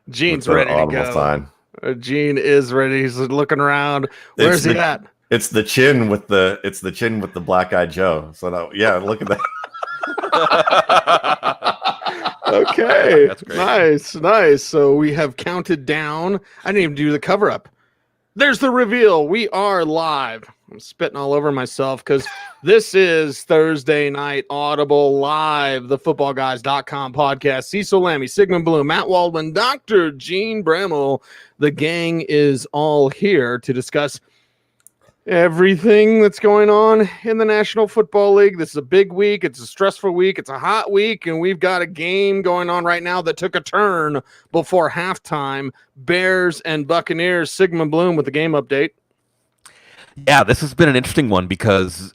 with Gene's the ready to audible go. sign. Gene is ready. He's looking around. Where's he at? It's the chin with the black eyed Joe. So look at that. Okay. That's great. Nice. So we have counted down. I didn't even do the cover up. There's the reveal. We are live. I'm spitting all over myself because this is Thursday Night Audible Live, the footballguys.com podcast. Cecil Lammey, Sigmund Bloom, Matt Waldman, Dr. Jene Bramel. The gang is all here to discuss everything that's going on in the National Football League. This is a big week. It's a stressful week. It's a hot week, and we've got a game going on right now that took a turn before halftime. Bears and Buccaneers. Sigmund Bloom with the game update. Yeah, this has been an interesting one because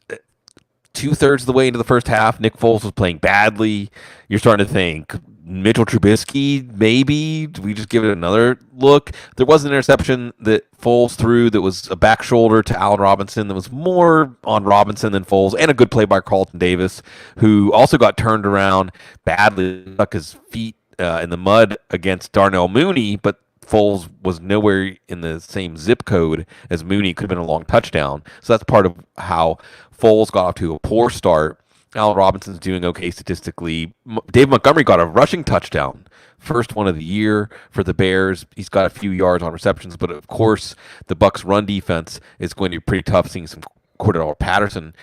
2/3 of the way into the first half, Nick Foles was playing badly. You're starting to think, Mitchell Trubisky, maybe? Do we just give it another look? There was an interception that Foles threw that was a back shoulder to Allen Robinson that was more on Robinson than Foles, and a good play by Carlton Davis, who also got turned around badly, stuck his feet in the mud against Darnell Mooney, but Foles was nowhere in the same zip code as Mooney. Could have been a long touchdown. So that's part of how Foles got off to a poor start. Allen Robinson's doing okay statistically. Dave Montgomery got a rushing touchdown, first one of the year for the Bears. He's got a few yards on receptions, but of course the Bucs' run defense is going to be pretty tough, seeing some Cordell Patterson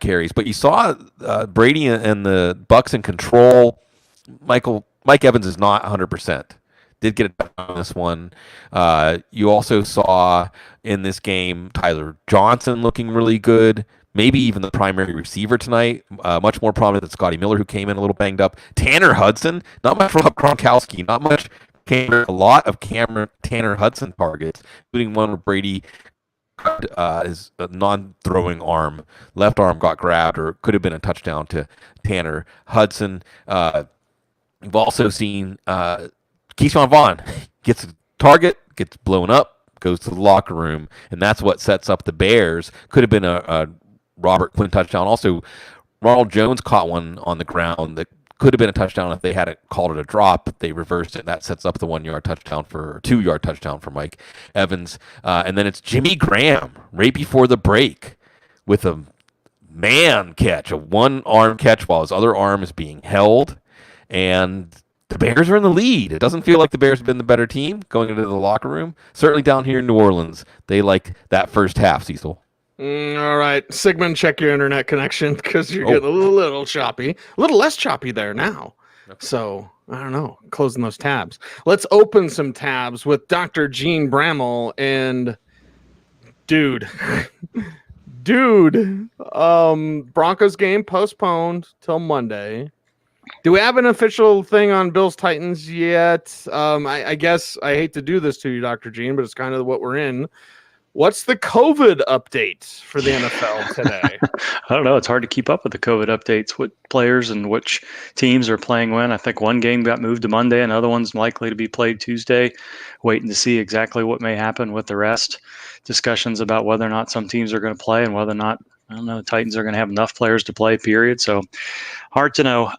carries. But you saw Brady and the Bucs in control. Mike Evans is not 100%. Did get it on this one. You also saw in this game Tyler Johnson looking really good. Maybe even the primary receiver tonight, much more prominent than Scotty Miller, who came in a little banged up. Tanner Hudson, not much Rob Gronkowski, not much Cameron, a lot of Tanner Hudson targets, including one where Brady his non-throwing arm, left arm got grabbed, or could have been a touchdown to Tanner Hudson. We've also seen Keyshawn Vaughn gets a target, gets blown up, goes to the locker room, and that's what sets up the Bears. Could have been a Robert Quinn touchdown. Also, Ronald Jones caught one on the ground that could have been a touchdown if they hadn't called it a drop, but they reversed it. That sets up the 1-yard touchdown for 2-yard touchdown for Mike Evans. And then it's Jimmy Graham right before the break with a man catch, a one-arm catch while his other arm is being held. And the Bears are in the lead. It doesn't feel like the Bears have been the better team going into the locker room. Certainly down here in New Orleans, they like that first half, Cecil. All right, Sigmund, check your internet connection because you're getting a little choppy. A little less choppy there now. Okay. So, I don't know, closing those tabs. Let's open some tabs with Dr. Jene Bramel and dude, Broncos game postponed till Monday. Do we have an official thing on Bills Titans yet? I guess I hate to do this to you, Dr. Jene, but it's kind of what we're in. What's the COVID update for the NFL today? I don't know. It's hard to keep up with the COVID updates, what players and which teams are playing when. I think one game got moved to Monday. Another one's likely to be played Tuesday. Waiting to see exactly what may happen with the rest. Discussions about whether or not some teams are going to play and whether or not, I don't know, the Titans are going to have enough players to play, period. So hard to know.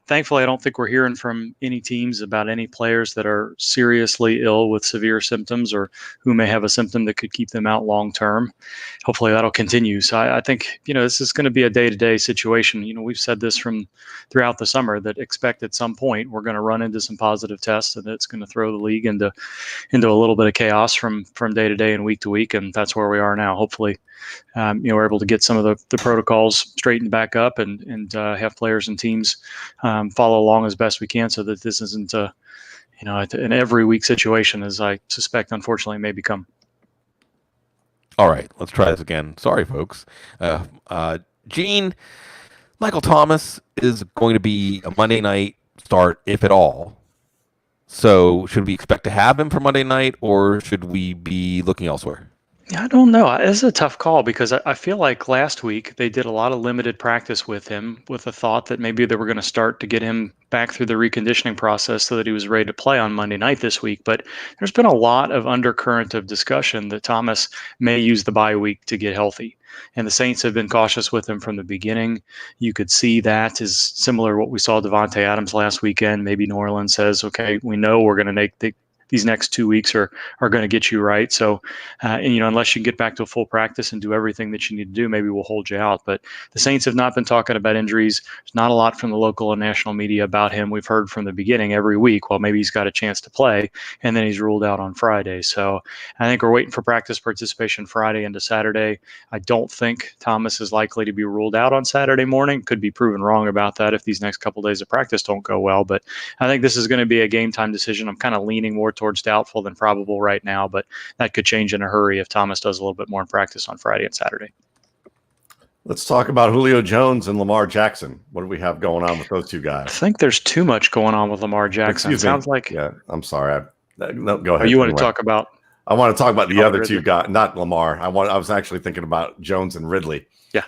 Thankfully, I don't think we're hearing from any teams about any players that are seriously ill with severe symptoms or who may have a symptom that could keep them out long term. Hopefully that'll continue. So I think, this is going to be a day-to-day situation. We've said this from throughout the summer that expect at some point we're going to run into some positive tests and it's going to throw the league into a little bit of chaos from day to day and week to week. And that's where we are now. Hopefully, we're able to get some of the protocols straightened back up and have players and teams follow along as best we can so that this isn't an every week situation, as I suspect, unfortunately, may become. All right, let's try this again. Sorry, folks. Gene, Michael Thomas is going to be a Monday night start, if at all. So should we expect to have him for Monday night, or should we be looking elsewhere? I don't know. It's a tough call because I feel like last week they did a lot of limited practice with him with the thought that maybe they were going to start to get him back through the reconditioning process so that he was ready to play on Monday night this week. But there's been a lot of undercurrent of discussion that Thomas may use the bye week to get healthy. And the Saints have been cautious with him from the beginning. You could see that is similar to what we saw Devontae Adams last weekend. Maybe New Orleans says, okay, we know we're going to make the these next 2 weeks are going to get you right. So, and unless you can get back to a full practice and do everything that you need to do, maybe we'll hold you out. But the Saints have not been talking about injuries. There's not a lot from the local and national media about him. We've heard from the beginning every week, well, maybe he's got a chance to play, and then he's ruled out on Friday. So I think we're waiting for practice participation Friday into Saturday. I don't think Thomas is likely to be ruled out on Saturday morning. Could be proven wrong about that if these next couple days of practice don't go well. But I think this is going to be a game time decision. I'm kind of leaning more towards doubtful than probable right now, but that could change in a hurry if Thomas does a little bit more in practice on Friday and Saturday. Let's talk about Julio Jones and Lamar Jackson. What do we have going on with those two I guys? think there's too much going on with Lamar Jackson. Excuse me. Sounds like. Yeah, I'm sorry. No, go ahead. You want to Anyway. talk about? I want to talk about the other Ridley. two guys, not Lamar. I was actually thinking about Jones and Ridley. Yeah.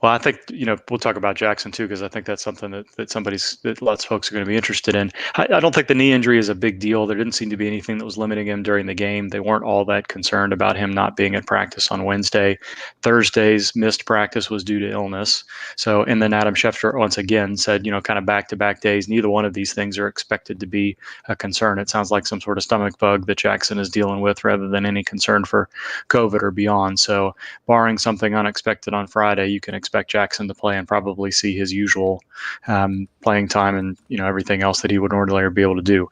Well, I think, we'll talk about Jackson too, because I think that's something that lots of folks are going to be interested in. I don't think the knee injury is a big deal. There didn't seem to be anything that was limiting him during the game. They weren't all that concerned about him not being in practice on Wednesday. Thursday's missed practice was due to illness. So, and then Adam Schefter once again said, kind of back-to-back days, neither one of these things are expected to be a concern. It sounds like some sort of stomach bug that Jackson is dealing with rather than any concern for COVID or beyond. So barring something unexpected on Friday, you can expect Jackson to play and probably see his usual playing time and everything else that he would ordinarily be able to do.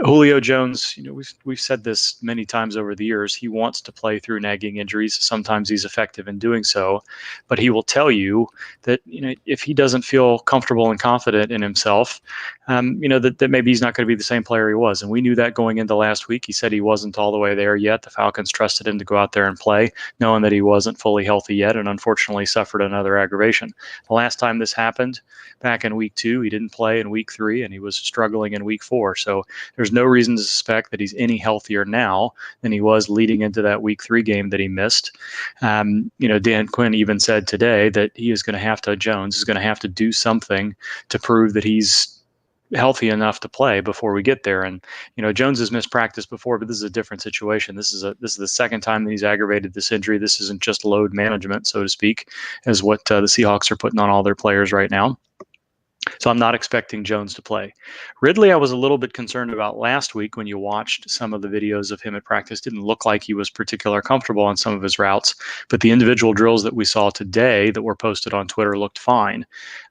Julio Jones, we've said this many times over the years. He wants to play through nagging injuries. Sometimes he's effective in doing so, but he will tell you that if he doesn't feel comfortable and confident in himself, that maybe he's not going to be the same player he was. And we knew that going into last week. He said he wasn't all the way there yet. The Falcons trusted him to go out there and play, knowing that he wasn't fully healthy yet, and unfortunately suffered another aggravation. The last time this happened, back in week 2, he didn't play in week 3, and he was struggling in week 4. So there's no reason to suspect that he's any healthier now than he was leading into that week 3 game that he missed. Dan Quinn even said today that Jones is going to have to do something to prove that he's healthy enough to play before we get there. And Jones has missed practice before, but this is a different situation. This is the second time that he's aggravated this injury. This isn't just load management, so to speak, as what the Seahawks are putting on all their players right now. So I'm not expecting Jones to play. Ridley, I was a little bit concerned about last week when you watched some of the videos of him at practice. Didn't look like he was particularly comfortable on some of his routes, but the individual drills that we saw today that were posted on Twitter looked fine.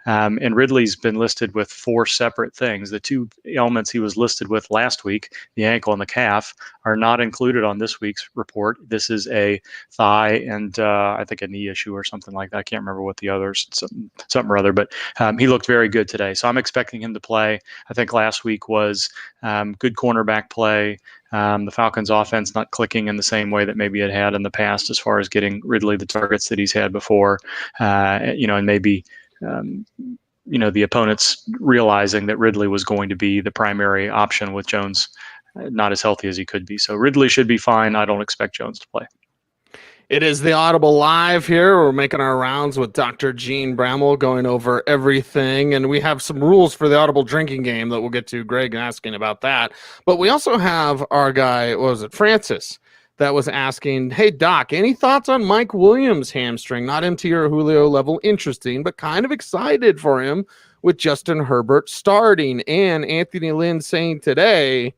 And Ridley's been listed with 4 separate things. The 2 ailments he was listed with last week, the ankle and the calf, are not included on this week's report. This is a thigh and I think a knee issue or something like that. I can't remember what the others, something or other, but he looked very good today. So I'm expecting him to play. I think last week was good cornerback play. The Falcons offense not clicking in the same way that maybe it had in the past as far as getting Ridley the targets that he's had before, and maybe the opponents realizing that Ridley was going to be the primary option with Jones not as healthy as he could be. So Ridley should be fine. I don't expect Jones to play. It is the Audible Live here. We're making our rounds with Dr. Jene Bramel, going over everything. And we have some rules for the Audible drinking game that we'll get to. Greg asking about that. But we also have our guy, Francis, that was asking, hey, Doc, any thoughts on Mike Williams' hamstring? Not MT or Julio level interesting, but kind of excited for him with Justin Herbert starting. And Anthony Lynn saying today,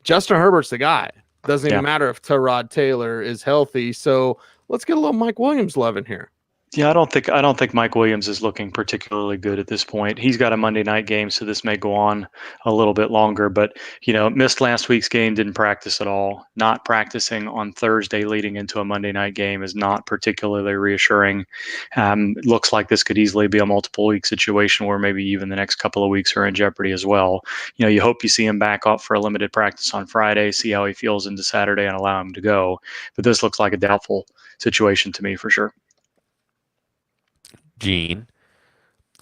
Justin Herbert's the guy. Doesn't even matter if Tyrod Taylor is healthy. So let's get a little Mike Williams love in here. Yeah, I don't think Mike Williams is looking particularly good at this point. He's got a Monday night game, so this may go on a little bit longer. But missed last week's game, didn't practice at all. Not practicing on Thursday leading into a Monday night game is not particularly reassuring. Looks like this could easily be a multiple week situation where maybe even the next couple of weeks are in jeopardy as well. You hope you see him back up for a limited practice on Friday, see how he feels into Saturday, and allow him to go. But this looks like a doubtful situation to me for sure. Gene,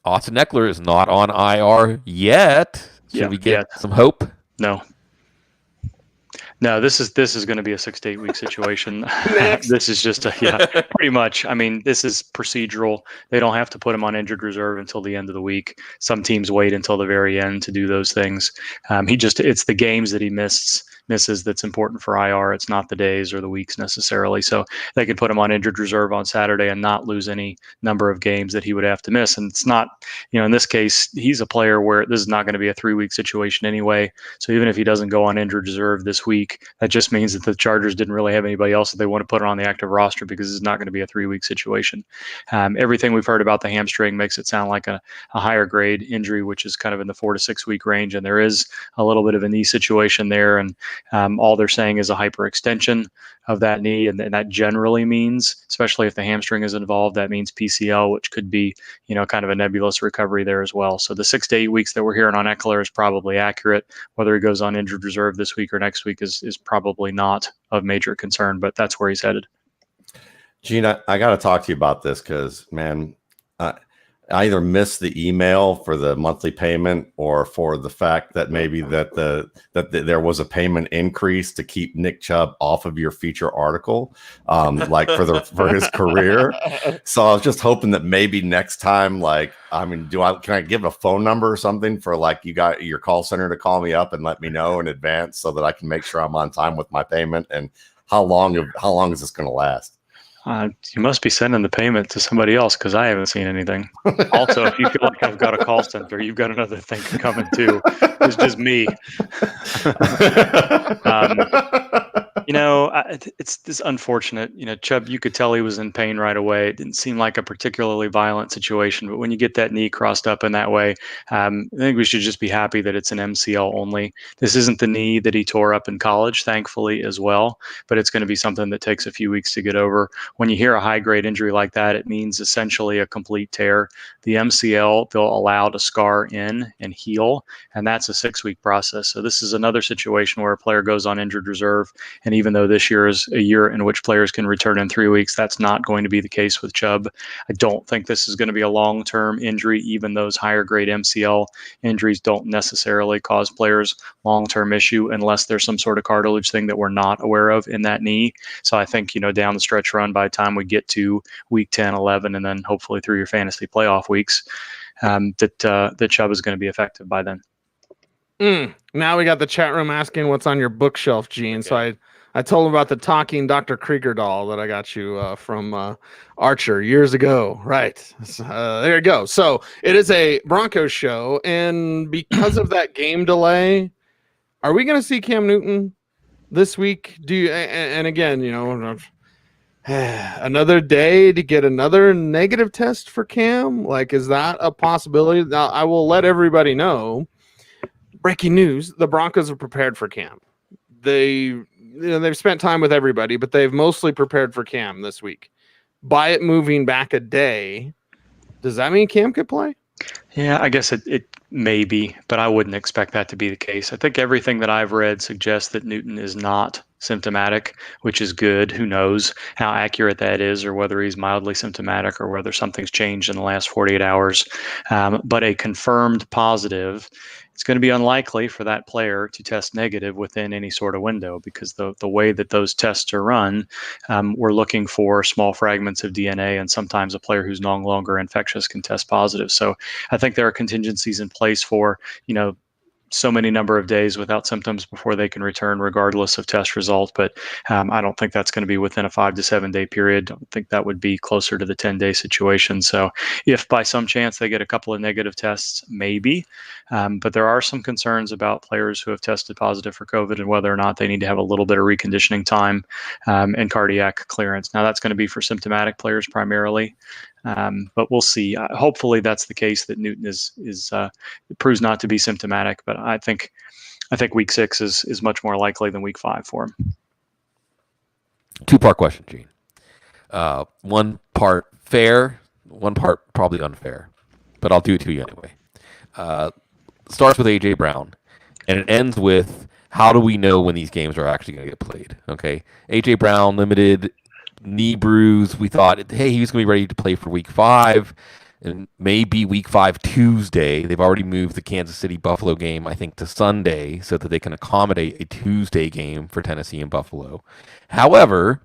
Austin Eckler is not on IR yet. Should we get some hope? No, this is going to be a 6 to 8 week situation. This is just pretty much. I mean, this is procedural. They don't have to put him on injured reserve until the end of the week. Some teams wait until the very end to do those things. It's the games that he misses that's important for IR. It's not the days or the weeks necessarily. So they could put him on injured reserve on Saturday and not lose any number of games that he would have to miss. And it's not, in this case, he's a player where this is not going to be a 3-week situation anyway. So even if he doesn't go on injured reserve this week, that just means that the Chargers didn't really have anybody else that they want to put on the active roster, because it's not going to be a 3-week situation. Everything we've heard about the hamstring makes it sound like a higher grade injury, which is kind of in the 4 to 6 week range. And there is a little bit of a knee situation there. And all they're saying is a hyperextension of that knee. And that generally means, especially if the hamstring is involved, that means PCL, which could be, kind of a nebulous recovery there as well. So the 6 to 8 weeks that we're hearing on Eckler is probably accurate. Whether he goes on injured reserve this week or next week is probably not of major concern, but that's where he's headed. Gene, I got to talk to you about this because, man, I either missed the email for the monthly payment or for the fact that maybe that there was a payment increase to keep Nick Chubb off of your feature article, like for his career. So I was just hoping that maybe next time, can I give a phone number or something for you got your call center to call me up and let me know in advance so that I can make sure I'm on time with my payment? And how long is this going to last? You must be sending the payment to somebody else, because I haven't seen anything. Also, if you feel like I've got a call center, you've got another thing coming too. It's just me. It's this unfortunate. Chubb, you could tell he was in pain right away. It didn't seem like a particularly violent situation, but when you get that knee crossed up in that way, I think we should just be happy that it's an MCL only. This isn't the knee that he tore up in college, thankfully, as well, but it's going to be something that takes a few weeks to get over. When you hear a high-grade injury like that, it means essentially a complete tear. The MCL, they'll allow to scar in and heal, and that's a 6-week process. So this is another situation where a player goes on injured reserve, and even though this year is a year in which players can return in 3 weeks, that's not going to be the case with Chubb. I don't think this is going to be a long-term injury. Even those higher-grade MCL injuries don't necessarily cause players long-term issue unless there's some sort of cartilage thing that we're not aware of in that knee. So I think, down the stretch run, by the time we get to week 10, 11, and then hopefully through your fantasy playoff weeks, that Chubb is going to be effective by then. Now we got the chat room asking what's on your bookshelf, Gene. Okay. So I told him about the talking Dr. Krieger doll that I got you from Archer years ago. Right. There you go. So it is a Broncos show. And because of that game delay, are we going to see Cam Newton this week? And again, another day to get another negative test for Cam? Is that a possibility? Now, I will let everybody know. Breaking news, the Broncos are prepared for Cam. They've spent time with everybody, but they've mostly prepared for Cam this week. By it moving back a day, does that mean Cam could play? Yeah, I guess it may be, but I wouldn't expect that to be the case. I think everything that I've read suggests that Newton is not symptomatic, which is good. Who knows how accurate that is, or whether he's mildly symptomatic, or whether something's changed in the last 48 hours. But a confirmed positive, it's going to be unlikely for that player to test negative within any sort of window, because the way that those tests are run, we're looking for small fragments of DNA, and sometimes a player who's no longer infectious can test positive. So I think there are contingencies in place for, so many number of days without symptoms before they can return, regardless of test results. But I don't think that's going to be within a 5 to 7 day period. I think that would be closer to the 10-day situation. So if by some chance they get a couple of negative tests, maybe. But there are some concerns about players who have tested positive for COVID and whether or not they need to have a little bit of reconditioning time and cardiac clearance. Now, that's going to be for symptomatic players primarily. But we'll see. Hopefully that's the case, that Newton proves not to be symptomatic. But I think week 6 is much more likely than week 5 for him. 2-part question, Gene. One part fair, one part probably unfair, but I'll do it to you anyway. Starts with A.J. Brown, and it ends with, how do we know when these games are actually going to get played? Okay, A.J. Brown, limited knee bruise. We thought, hey, he was going to be ready to play for week 5, and maybe week 5 Tuesday. They've already moved the Kansas City Buffalo game, I think, to Sunday so that they can accommodate a Tuesday game for Tennessee and Buffalo. However,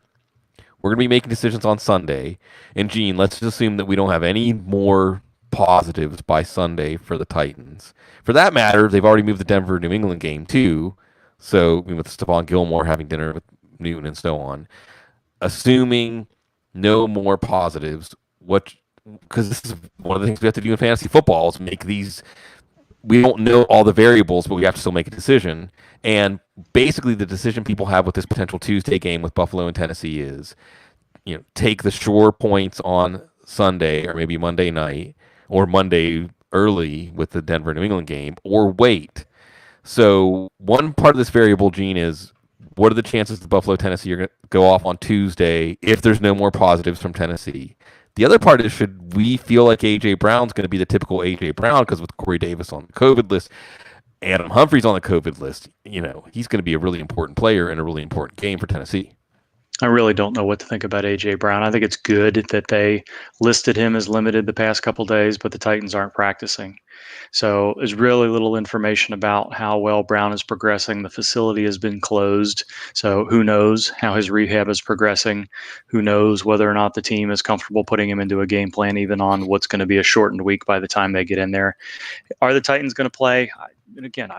we're going to be making decisions on Sunday. And Gene, let's just assume that we don't have any more positives by Sunday for the Titans. For that matter, they've already moved the Denver-New England game too. So with Stephon Gilmore having dinner with Newton and so on, assuming no more positives, because this is one of the things we have to do in fantasy football is make these. We don't know all the variables, but we have to still make a decision. And basically, the decision people have with this potential Tuesday game with Buffalo and Tennessee is, take the sure points on Sunday or maybe Monday night or Monday early with the Denver New England game, or wait. So one part of this variable, Gene, is what are the chances the Buffalo Tennessee are going to go off on Tuesday if there's no more positives from Tennessee? The other part is, should we feel like A.J. Brown's going to be the typical A.J. Brown, because with Corey Davis on the COVID list, Adam Humphries on the COVID list, he's going to be a really important player in a really important game for Tennessee. I really don't know what to think about A.J. Brown. I think it's good that they listed him as limited the past couple days, but the Titans aren't practicing. So there's really little information about how well Brown is progressing. The facility has been closed, so who knows how his rehab is progressing. Who knows whether or not the team is comfortable putting him into a game plan, even on what's going to be a shortened week by the time they get in there. Are the Titans going to play? And again,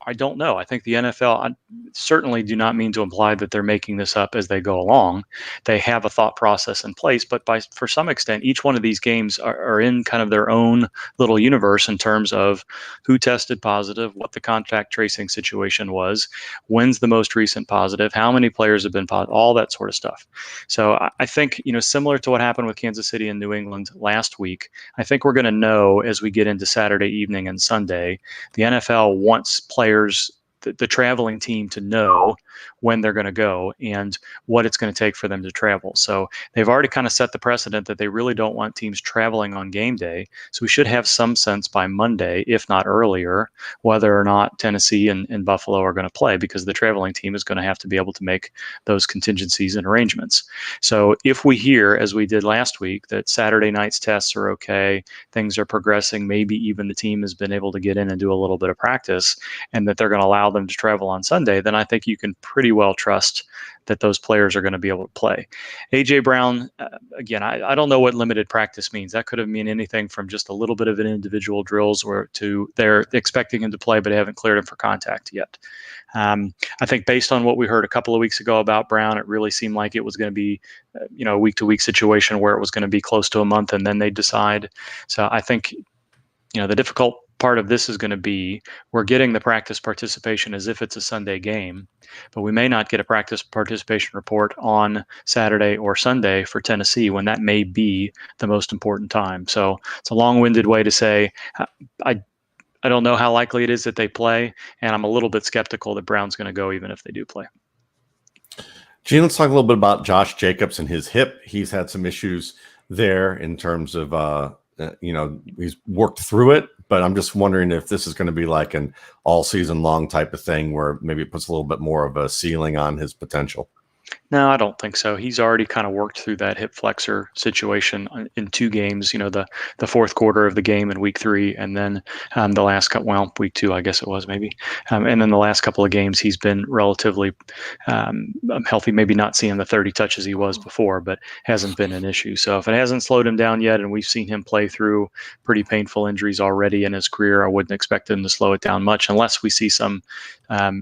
I don't know. I think the NFL, I certainly do not mean to imply that they're making this up as they go along. They have a thought process in place, but for some extent, each one of these games are in kind of their own little universe in terms of who tested positive, what the contact tracing situation was, when's the most recent positive, how many players have been positive, all that sort of stuff. So I think, similar to what happened with Kansas City and New England last week, I think we're going to know as we get into Saturday evening and Sunday. The NFL wants players, the traveling team, to know when they're going to go and what it's going to take for them to travel. So they've already kind of set the precedent that they really don't want teams traveling on game day. So we should have some sense by Monday, if not earlier, whether or not Tennessee and Buffalo are going to play, because the traveling team is going to have to be able to make those contingencies and arrangements. So if we hear, as we did last week, that Saturday night's tests are okay, things are progressing, maybe even the team has been able to get in and do a little bit of practice, and that they're going to allow them to travel on Sunday, then I think you can pretty well trust that those players are going to be able to play. A.J. Brown, again, I don't know what limited practice means. That could have mean anything from just a little bit of an individual drills or to they're expecting him to play, but haven't cleared him for contact yet. I think based on what we heard a couple of weeks ago about Brown, it really seemed like it was going to be, a week-to-week situation where it was going to be close to a month and then they decide. So I think, the difficult part of this is going to be, we're getting the practice participation as if it's a Sunday game, but we may not get a practice participation report on Saturday or Sunday for Tennessee, when that may be the most important time. So it's a long-winded way to say, I don't know how likely it is that they play, and I'm a little bit skeptical that Brown's going to go even if they do play. Gene, let's talk a little bit about Josh Jacobs and his hip. He's had some issues there in terms of, he's worked through it, but I'm just wondering if this is going to be like an all season long type of thing where maybe it puts a little bit more of a ceiling on his potential. No, I don't think so. He's already kind of worked through that hip flexor situation in two games, the fourth quarter of the game in week 3, and then the last couple, week 2, I guess it was maybe. And then the last couple of games, he's been relatively healthy, maybe not seeing the 30 touches he was before, but hasn't been an issue. So if it hasn't slowed him down yet, and we've seen him play through pretty painful injuries already in his career, I wouldn't expect him to slow it down much unless we see some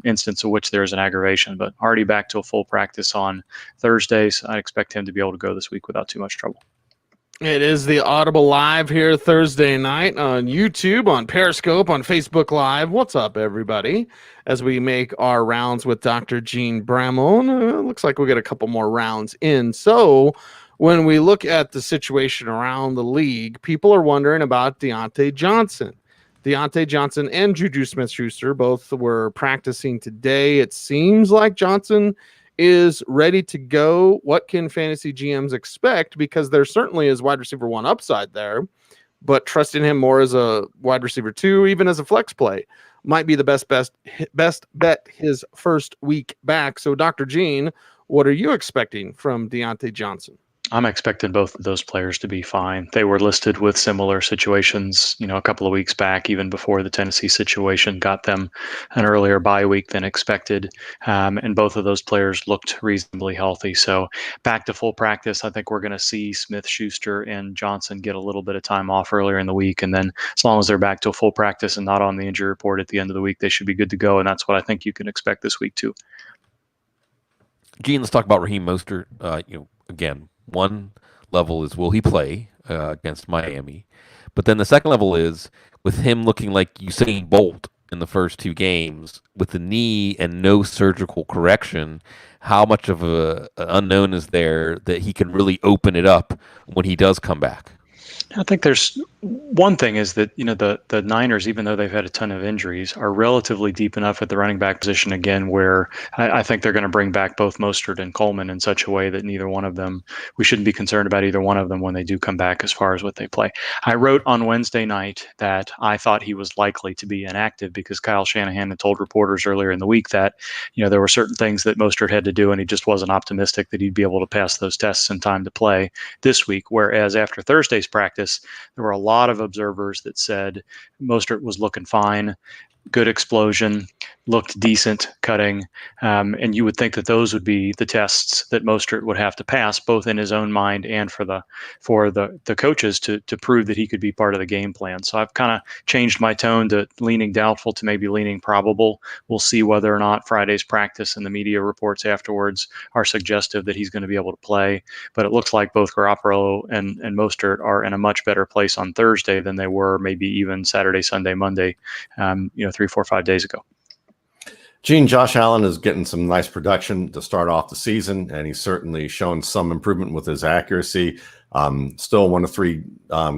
instance of which there's an aggravation. But already back to a full practice on Thursdays, I expect him to be able to go this week without too much trouble. It is the Audible Live here Thursday night on YouTube, on Periscope, on Facebook Live. What's up, everybody? As we make our rounds with Dr. Jene Bramel, looks like we get a couple more rounds in. So when we look at the situation around the league, people are wondering about Deontay Johnson. Deontay Johnson and Juju Smith-Schuster both were practicing today. It seems like Johnson is ready to go. What can fantasy GMs expect? Because there certainly is wide receiver 1 upside there, but trusting him more as a wide receiver 2, even as a flex play, might be the best bet his first week back. So, Dr. Gene, what are you expecting from Deontay Johnson? I'm expecting both of those players to be fine. They were listed with similar situations, a couple of weeks back, even before the Tennessee situation got them an earlier bye week than expected. And both of those players looked reasonably healthy. So back to full practice, I think we're going to see Smith, Schuster, and Johnson get a little bit of time off earlier in the week. And then as long as they're back to a full practice and not on the injury report at the end of the week, they should be good to go. And that's what I think you can expect this week too. Gene, let's talk about Raheem Mostert. Again, one level is will he play against Miami, but then the second level is with him looking like Usain Bolt in the first two games with the knee and no surgical correction. How much of an unknown is there that he can really open it up when he does come back? I think there's one thing is that, the Niners, even though they've had a ton of injuries, are relatively deep enough at the running back position again, where I think they're going to bring back both Mostert and Coleman in such a way that neither one of them, we shouldn't be concerned about either one of them when they do come back as far as what they play. I wrote on Wednesday night that I thought he was likely to be inactive because Kyle Shanahan had told reporters earlier in the week that, there were certain things that Mostert had to do, and he just wasn't optimistic that he'd be able to pass those tests in time to play this week. Whereas after Thursday's practice, there were a lot of observers that said Mostert was looking fine, good explosion, looked decent cutting, and you would think that those would be the tests that Mostert would have to pass, both in his own mind and for the coaches to prove that he could be part of the game plan. So I've kind of changed my tone to leaning doubtful to maybe leaning probable. We'll see whether or not Friday's practice and the media reports afterwards are suggestive that he's going to be able to play. But it looks like both Garoppolo and Mostert are in a much better place on Thursday than they were maybe even Saturday, Sunday, Monday, 3, 4, 5 days ago. Gene, Josh Allen is getting some nice production to start off the season, and he's certainly shown some improvement with his accuracy. Still 1 to 3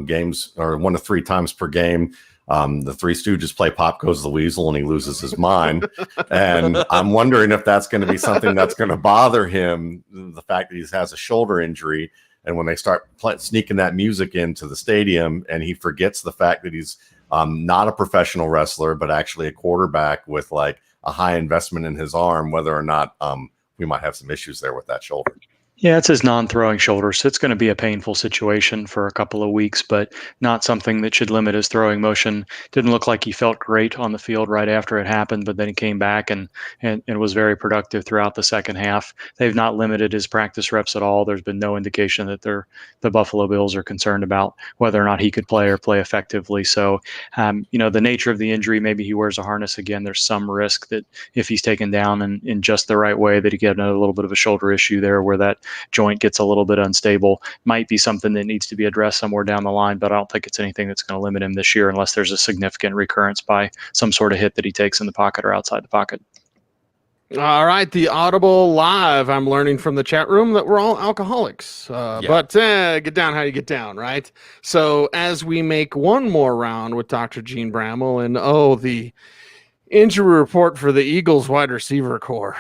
games, or 1 to 3 times per game. The Three Stooges play Pop Goes the Weasel, and he loses his mind. And I'm wondering if that's going to be something that's going to bother him, the fact that he has a shoulder injury. And when they start sneaking that music into the stadium, and he forgets the fact that he's not a professional wrestler, but actually a quarterback with like a high investment in his arm, whether or not we might have some issues there with that shoulder. Yeah, it's his non-throwing shoulder, so it's going to be a painful situation for a couple of weeks, but not something that should limit his throwing motion. Didn't look like he felt great on the field right after it happened, but then he came back and was very productive throughout the second half. They've not limited his practice reps at all. There's been no indication that the Buffalo Bills are concerned about whether or not he could play or play effectively. So, the nature of the injury, maybe he wears a harness again. There's some risk that if he's taken down in just the right way, that he get a little bit of a shoulder issue there where that joint gets a little bit unstable. Might be something that needs to be addressed somewhere down the line, but I don't think it's anything that's going to limit him this year unless there's a significant recurrence by some sort of hit that he takes in the pocket or outside the pocket. All right, the Audible Live. I'm learning from the chat room that we're all alcoholics. But get down how you get down, right? So as we make one more round with Dr. Jene Bramel, and the injury report for the Eagles wide receiver core.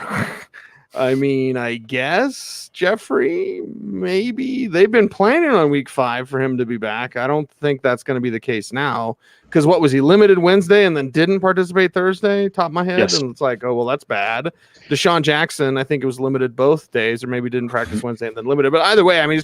I mean, I guess Jeffrey, maybe they've been planning on week 5 for him to be back. I don't think that's going to be the case now. Because what was he limited Wednesday and then didn't participate Thursday? Top of my head. Yes. And it's like, oh, well, that's bad. Deshaun Jackson, I think it was limited both days, or maybe didn't practice Wednesday and then limited. But either way, I mean,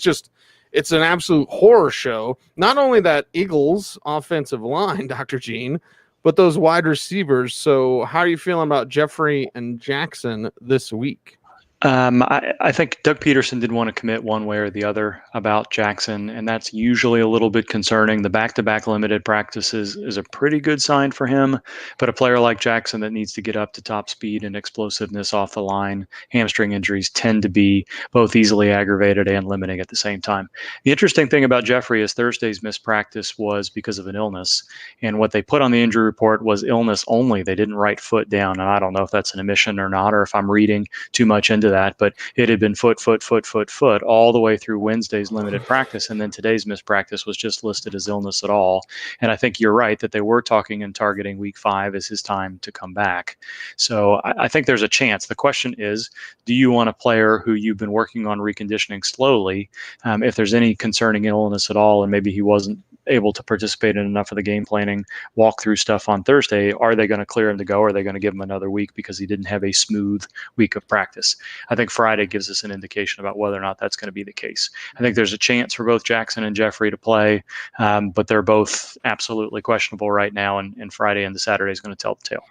it's an absolute horror show. Not only that Eagles offensive line, Dr. Gene, but those wide receivers. So how are you feeling about Jeffrey and Jackson this week? I think Doug Peterson did want to commit one way or the other about Jackson, and that's usually a little bit concerning. The back-to-back limited practices is a pretty good sign for him, but a player like Jackson that needs to get up to top speed and explosiveness off the line, hamstring injuries tend to be both easily aggravated and limiting at the same time. The interesting thing about Jeffrey is Thursday's missed practice was because of an illness, and what they put on the injury report was illness only. They didn't write foot down, and I don't know if that's an omission or not, or if I'm reading too much into that, but it had been foot all the way through Wednesday's limited practice, and then today's missed practice was just listed as illness at all. And I think you're right that they were talking and targeting week 5 as his time to come back. So I think there's a chance. The question is, do you want a player who you've been working on reconditioning slowly, if there's any concerning illness at all, and maybe he wasn't able to participate in enough of the game planning, walk through stuff on Thursday. Are they going to clear him to go? Or are they going to give him another week because he didn't have a smooth week of practice? I think Friday gives us an indication about whether or not that's going to be the case. I think there's a chance for both Jackson and Jeffrey to play, but they're both absolutely questionable right now, and Friday and the Saturday is going to tell the tale.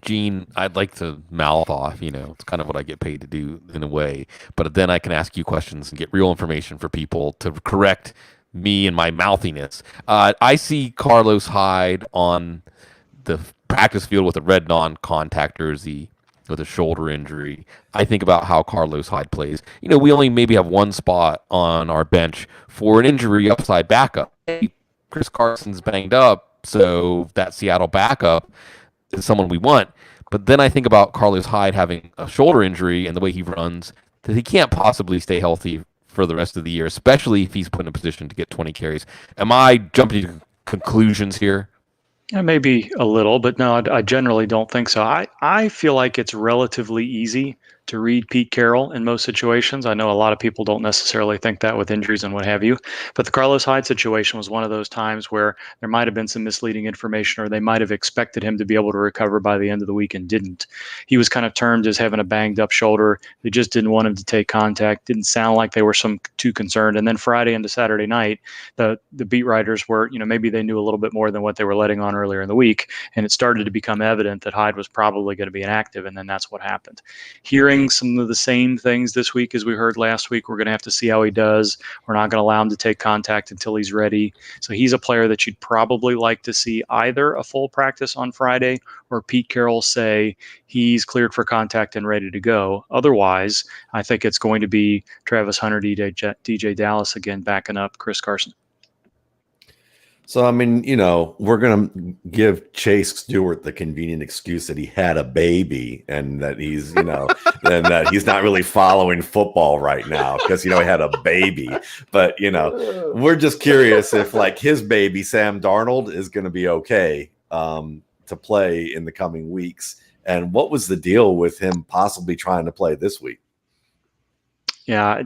Gene, I'd like to mouth off, it's kind of what I get paid to do in a way, but then I can ask you questions and get real information for people to correct me and my mouthiness. I see Carlos Hyde on the practice field with a red non-contact jersey with a shoulder injury. I think about how Carlos Hyde plays. We only maybe have one spot on our bench for an injury upside backup. Hey, Chris Carson's banged up, so that Seattle backup is someone we want. But then I think about Carlos Hyde having a shoulder injury and the way he runs, that he can't possibly stay healthy for the rest of the year, especially if he's put in a position to get 20 carries. Am I jumping to conclusions here? Maybe a little, but no, I generally don't think so. I feel like it's relatively easy to read Pete Carroll in most situations. I know a lot of people don't necessarily think that with injuries and what have you, but the Carlos Hyde situation was one of those times where there might have been some misleading information, or they might have expected him to be able to recover by the end of the week and didn't. He was kind of termed as having a banged up shoulder. They just didn't want him to take contact. Didn't sound like they were too concerned. And then Friday into Saturday night, the beat writers were, maybe they knew a little bit more than what they were letting on earlier in the week, and it started to become evident that Hyde was probably going to be inactive, and then that's what happened. Hearing some of the same things this week as we heard last week. We're going to have to see how he does. We're not going to allow him to take contact until he's ready. So he's a player that you'd probably like to see either a full practice on Friday or Pete Carroll say he's cleared for contact and ready to go. Otherwise, I think it's going to be Travis Hunter, DJ Dallas again backing up Chris Carson. So, I mean, we're going to give Chase Stewart the convenient excuse that he had a baby and that he's, and that he's not really following football right now because, he had a baby. But, we're just curious if, like, his baby, Sam Darnold, is going to be okay to play in the coming weeks. And what was the deal with him possibly trying to play this week? Yeah,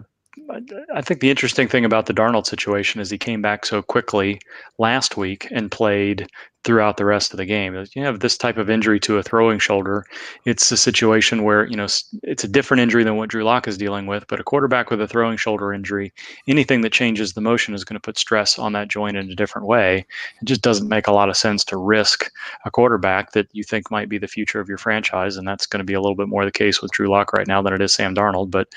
I think the interesting thing about the Darnold situation is he came back so quickly last week and played throughout the rest of the game. You have this type of injury to a throwing shoulder. It's a situation where, it's a different injury than what Drew Lock is dealing with, but a quarterback with a throwing shoulder injury, anything that changes the motion is going to put stress on that joint in a different way. It just doesn't make a lot of sense to risk a quarterback that you think might be the future of your franchise. And that's going to be a little bit more the case with Drew Lock right now than it is Sam Darnold. But,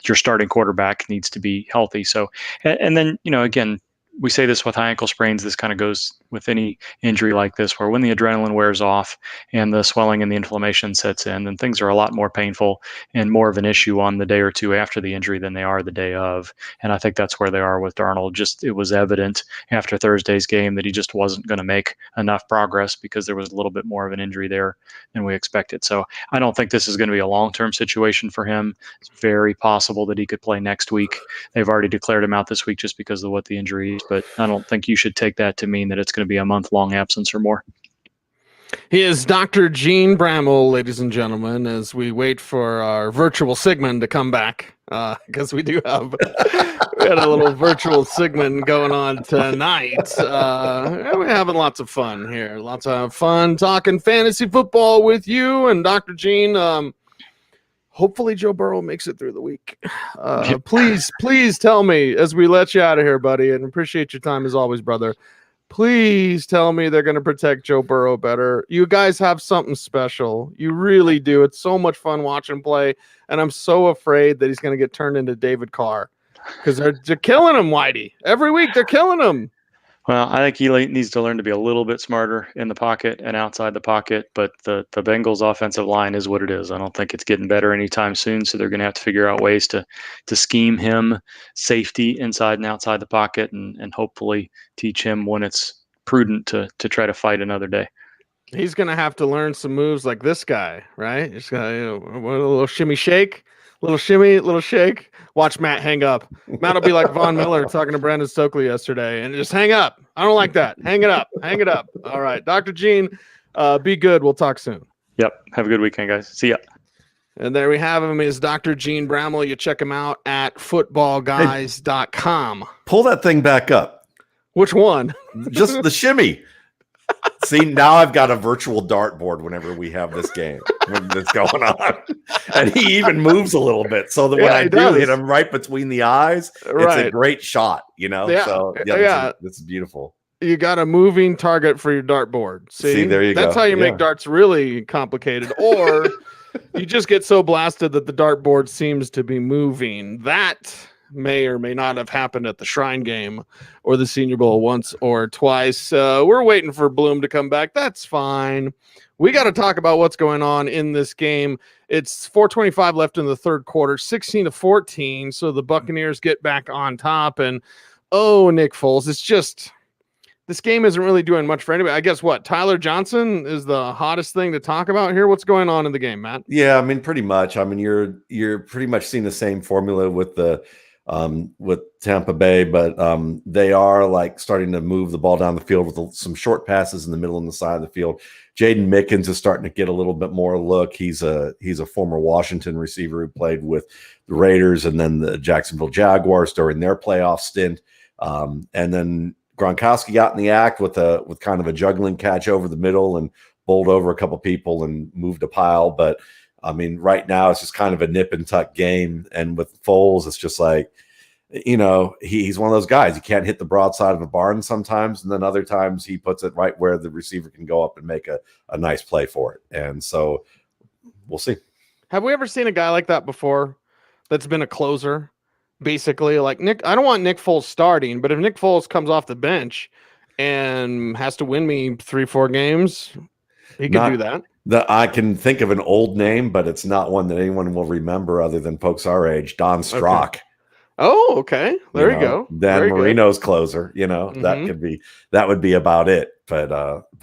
your starting quarterback needs to be healthy. So, and then, again, we say this with high ankle sprains. This kind of goes with any injury like this, where when the adrenaline wears off and the swelling and the inflammation sets in, then things are a lot more painful and more of an issue on the day or two after the injury than they are the day of. And I think that's where they are with Darnold. Just, it was evident after Thursday's game that he just wasn't going to make enough progress because there was a little bit more of an injury there than we expected. So I don't think this is going to be a long-term situation for him. It's very possible that he could play next week. They've already declared him out this week just because of what the injury is, but I don't think you should take that to mean that it's going to be a month-long absence or more. He is Dr. Jene Bramel, ladies and gentlemen, as we wait for our virtual Sigmund to come back, because we had a little virtual Sigmund going on tonight. We're having lots of fun here. Lots of fun talking fantasy football with you and Dr. Jene. Hopefully Joe Burrow makes it through the week. Please tell me as we let you out of here, buddy, and appreciate your time as always, brother. Please tell me they're going to protect Joe Burrow better. You guys have something special. You really do. It's so much fun watching play, and I'm so afraid that he's going to get turned into David Carr because they're killing him, Whitey. Every week they're killing him. Well, I think he needs to learn to be a little bit smarter in the pocket and outside the pocket, but the Bengals offensive line is what it is. I don't think it's getting better anytime soon, so they're going to have to figure out ways to scheme him safety inside and outside the pocket and hopefully teach him when it's prudent to try to fight another day. He's going to have to learn some moves like this guy, right? He's got a little shimmy shake, little shimmy, little shake. Watch Matt hang up. Matt will be like Von Miller talking to Brandon Stokely yesterday and just hang up. I don't like that. Hang it up. Hang it up. All right. Dr. Jene, be good. We'll talk soon. Yep. Have a good weekend, guys. See ya. And there we have him, is Dr. Jene Bramel. You check him out at footballguys.com. Pull that thing back up. Which one? Just the shimmy. See, now I've got a virtual dartboard whenever we have this game that's going on. And he even moves a little bit so that when I do hit him right between the eyes, it's a great shot, you know? Yeah. So, yeah. This is beautiful. You got a moving target for your dartboard. See there you go. That's how you make darts really complicated. Or you just get so blasted that the dartboard seems to be moving. That may or may not have happened at the Shrine game or the Senior Bowl once or twice. We're waiting for Bloom to come back. That's fine. We got to talk about what's going on in this game. It's 4:25 left in the third quarter, 16-14. So the Buccaneers get back on top. And, Nick Foles, it's just... This game isn't really doing much for anybody. I guess what? Tyler Johnson is the hottest thing to talk about here. What's going on in the game, Matt? Yeah, I mean, pretty much. I mean, you're pretty much seeing the same formula with the with Tampa Bay, but they are like starting to move the ball down the field with some short passes in the middle and the side of the field. Jaden Mickens is starting to get a little bit more look. He's a former Washington receiver who played with the Raiders and then the Jacksonville Jaguars during their playoff stint, and then Gronkowski got in the act with kind of a juggling catch over the middle and bowled over a couple people and moved a pile. But I mean, right now it's just kind of a nip and tuck game. And with Foles, it's just like, he's one of those guys. He can't hit the broadside of a barn sometimes. And then other times he puts it right where the receiver can go up and make a nice play for it. And so we'll see. Have we ever seen a guy like that before that's been a closer? Basically, like I don't want Nick Foles starting, but if Nick Foles comes off the bench and has to win me 3-4 games, he can do that. I can think of an old name, but it's not one that anyone will remember other than folks our age. Don Strock. Okay. Oh, okay. There you go. Dan Marino's closer. That would be about it. But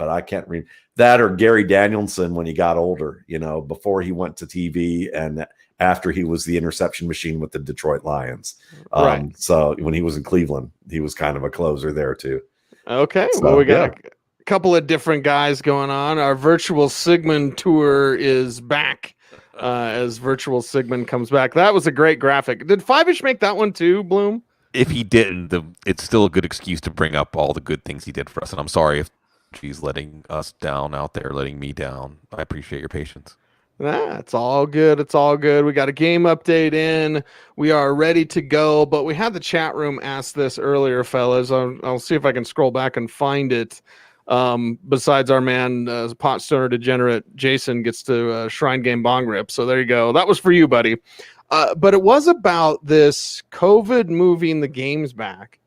I can't read that, or Gary Danielson when he got older. Before he went to TV and after he was the interception machine with the Detroit Lions. Right. So when he was in Cleveland, he was kind of a closer there too. Okay. So, well, we got a couple of different guys going on. Our virtual Sigmund tour is back as virtual Sigmund comes back. That was a great graphic. Did Five-ish make that one too, Bloom? If he didn't, it's still a good excuse to bring up all the good things he did for us. And I'm sorry if she's letting us down out there, letting me down. I appreciate your patience. It's all good. It's all good. We got a game update in. We are ready to go, but we had the chat room ask this earlier, fellas. I'll see if I can scroll back and find it. Besides our man, pot stoner degenerate, Jason gets to Shrine Game Bong Rip. So there you go. That was for you, buddy. But it was about this COVID moving the games back.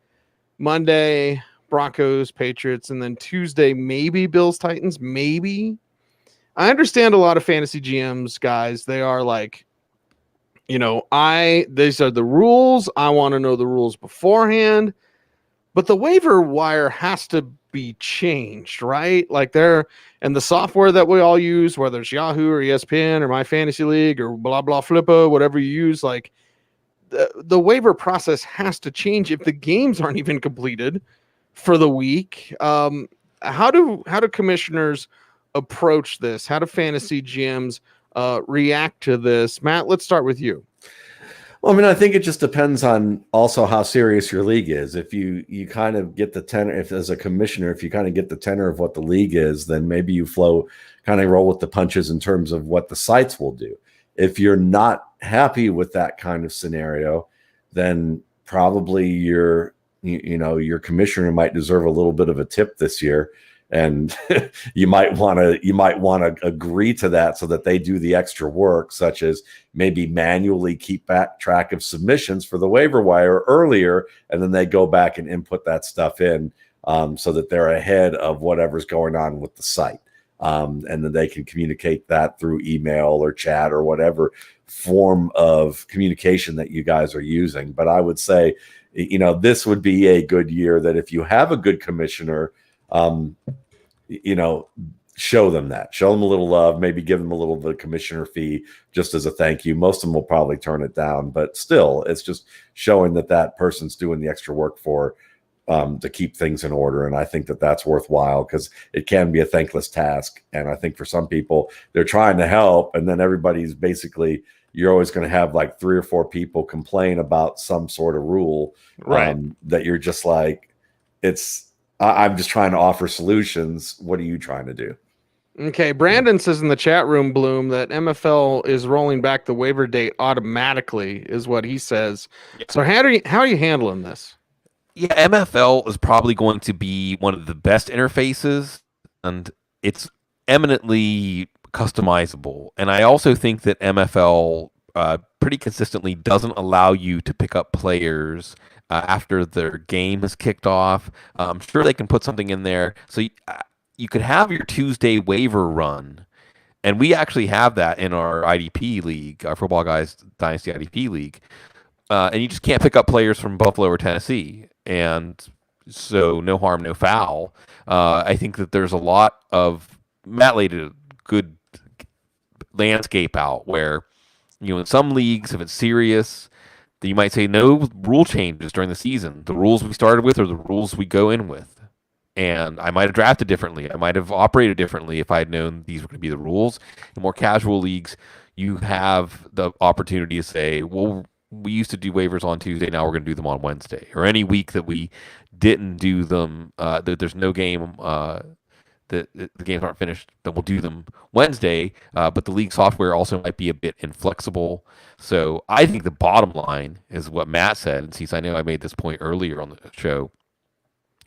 Monday, Broncos, Patriots, and then Tuesday, maybe Bills, Titans, maybe. I understand a lot of fantasy GMs, guys. They are like, these are the rules. I want to know the rules beforehand. But the waiver wire has to be changed, right? Like and the software that we all use, whether it's Yahoo or ESPN or My Fantasy League or blah, blah, Flippa, whatever you use, like the waiver process has to change if the games aren't even completed for the week. How do commissioners approach this? How do fantasy GMs react to this? Matt, let's start with you. Well, I mean, I think it just depends on also how serious your league is. If you kind of get the tenor, as a commissioner, if you kind of get the tenor of what the league is, then maybe you kind of roll with the punches in terms of what the sites will do. If you're not happy with that kind of scenario, then probably your commissioner might deserve a little bit of a tip this year. And you might want to agree to that so that they do the extra work, such as maybe manually keep track of submissions for the waiver wire earlier, and then they go back and input that stuff in so that they're ahead of whatever's going on with the site. And then they can communicate that through email or chat or whatever form of communication that you guys are using. But I would say, this would be a good year that if you have a good commissioner, show them a little love, maybe give them a little bit of commissioner fee just as a thank you. Most of them will probably turn it down, but still it's just showing that person's doing the extra work for to keep things in order. And I think that that's worthwhile because it can be a thankless task. And I think for some people, they're trying to help. And then everybody's basically, you're always going to have like 3 or 4 people complain about some sort of rule, Right. That you're just like, I'm just trying to offer solutions. What are you trying to do? Okay, Brandon says in the chat room, Bloom, that MFL is rolling back the waiver date automatically, is what he says. Yeah. So how are you handling this? Yeah, MFL is probably going to be one of the best interfaces, and it's eminently customizable. And I also think that MFL pretty consistently doesn't allow you to pick up players after their game is kicked off. I'm sure they can put something in there. So you could have your Tuesday waiver run, and we actually have that in our IDP league, our Football Guys Dynasty IDP league, and you just can't pick up players from Buffalo or Tennessee, and so no harm, no foul. I think that there's a lot of Matt laid a good landscape out where, in some leagues, if it's serious, then you might say no rule changes during the season. The rules we started with are the rules we go in with. And I might have drafted differently. I might have operated differently if I had known these were going to be the rules. In more casual leagues, you have the opportunity to say, well, we used to do waivers on Tuesday, now we're going to do them on Wednesday. Or any week that we didn't do them, that there's no game, the games aren't finished, then we'll do them Wednesday. But the league software also might be a bit inflexible. So I think the bottom line is what Matt said. And since I know I made this point earlier on the show,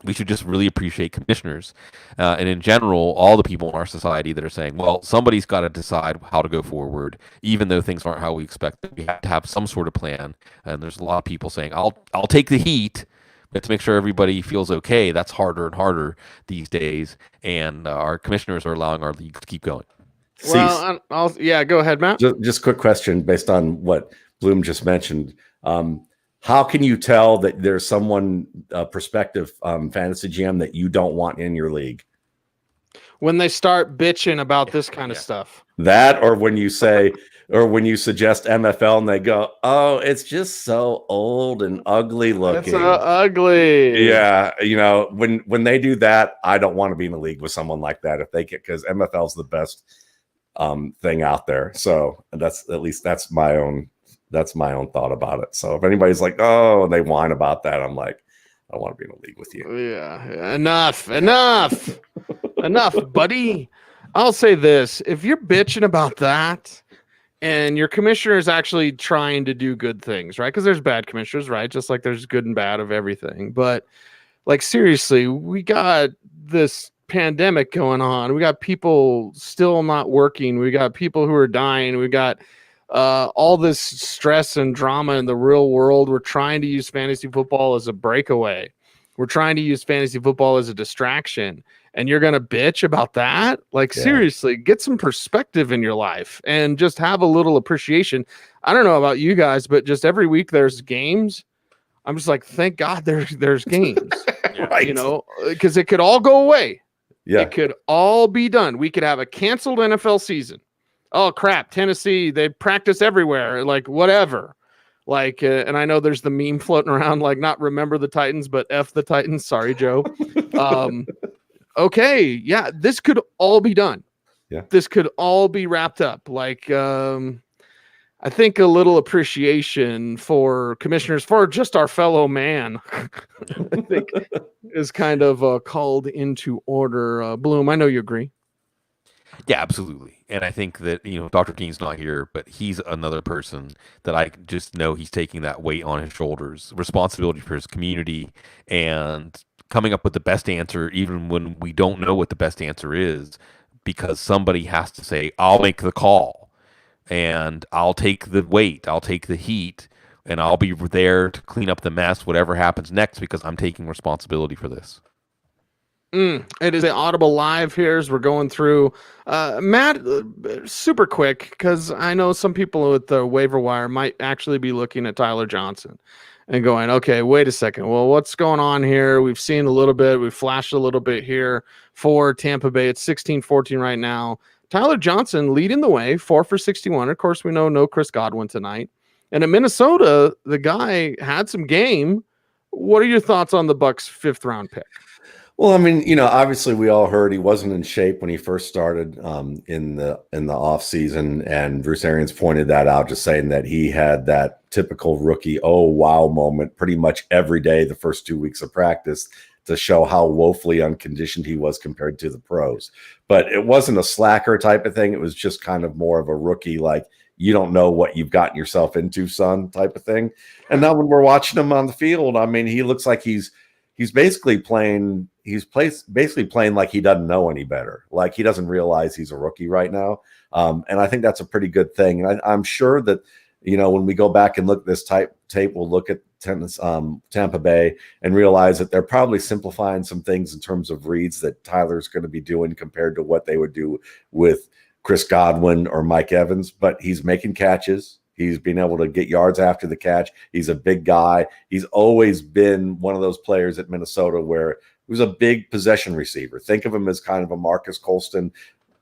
we should just really appreciate commissioners. And in general, all the people in our society that are saying, well, somebody's got to decide how to go forward, even though things aren't how we expect. We have to have some sort of plan. And there's a lot of people saying, I'll take the heat, but to make sure everybody feels okay, that's harder and harder these days. And our commissioners are allowing our league to keep going. Well, go ahead, Matt. Just quick question based on what Bloom just mentioned. How can you tell that there's someone, prospective fantasy GM, that you don't want in your league? When they start bitching about this kind of stuff. That, or when you say, or when you suggest MFL and they go, oh, it's just so old and ugly looking. It's so ugly. Yeah. When they do that, I don't want to be in a league with someone like that because MFL is the best thing out there. So that's my own thought about it. So if anybody's like, oh, and they whine about that, I'm like, I want to be in a league with you. Yeah. Enough, buddy. I'll say this. If you're bitching about that and your commissioner is actually trying to do good things, right? Because there's bad commissioners, right? Just like there's good and bad of everything. But like, seriously, we got this pandemic going on. We got people still not working. We got people who are dying. We got all this stress and drama in the real world. We're trying to use fantasy football as a breakaway. We're trying to use fantasy football as a distraction. And you're going to bitch about that? Like, seriously, get some perspective in your life and just have a little appreciation. I don't know about you guys, but just every week there's games. I'm just like, thank God there's games, Right. because it could all go away. Yeah. It could all be done. We could have a canceled NFL season. Oh crap, Tennessee, they practice everywhere, like whatever. Like, and I know there's the meme floating around, like, not remember the Titans, but F the Titans. Sorry, Joe. Okay, yeah, this could all be done. Yeah. This could all be wrapped up. Like, I think a little appreciation for commissioners, for just our fellow man, I think is kind of called into order. Bloom, I know you agree. Yeah, absolutely. And I think that, Dr. Keene's not here, but he's another person that I just know he's taking that weight on his shoulders, responsibility for his community, and coming up with the best answer, even when we don't know what the best answer is, because somebody has to say, I'll make the call and I'll take the weight, I'll take the heat, and I'll be there to clean up the mess, whatever happens next, because I'm taking responsibility for this. It is an Audible Live here as we're going through. Matt, super quick, because I know some people with the waiver wire might actually be looking at Tyler Johnson and going, okay, wait a second. Well, what's going on here? We've seen a little bit. We've flashed a little bit here for Tampa Bay. It's 16-14 right now. Tyler Johnson leading the way, 4 for 61. Of course, we know no Chris Godwin tonight. And in Minnesota, the guy had some game What are your thoughts on the Bucks' 5th round pick? Well, I mean, obviously we all heard he wasn't in shape when he first started in the off season, and Bruce Arians pointed that out, just saying that he had that typical rookie oh wow moment pretty much every day the first 2 weeks of practice to show how woefully unconditioned he was compared to the pros. But it wasn't a slacker type of thing. It was just kind of more of a rookie, like, you don't know what you've gotten yourself into, son, type of thing. And now when we're watching him on the field, I mean, he looks like he's basically playing. Basically playing like he doesn't know any better. Like he doesn't realize he's a rookie right now. And I think that's a pretty good thing. And I'm sure that, when we go back and look at this tape, we'll look at Tampa Bay and realize that they're probably simplifying some things in terms of reads that Tyler's going to be doing compared to what they would do with Chris Godwin or Mike Evans. But he's making catches. He's been able to get yards after the catch. He's a big guy. He's always been one of those players at Minnesota where he was a big possession receiver. Think of him as kind of a Marcus Colston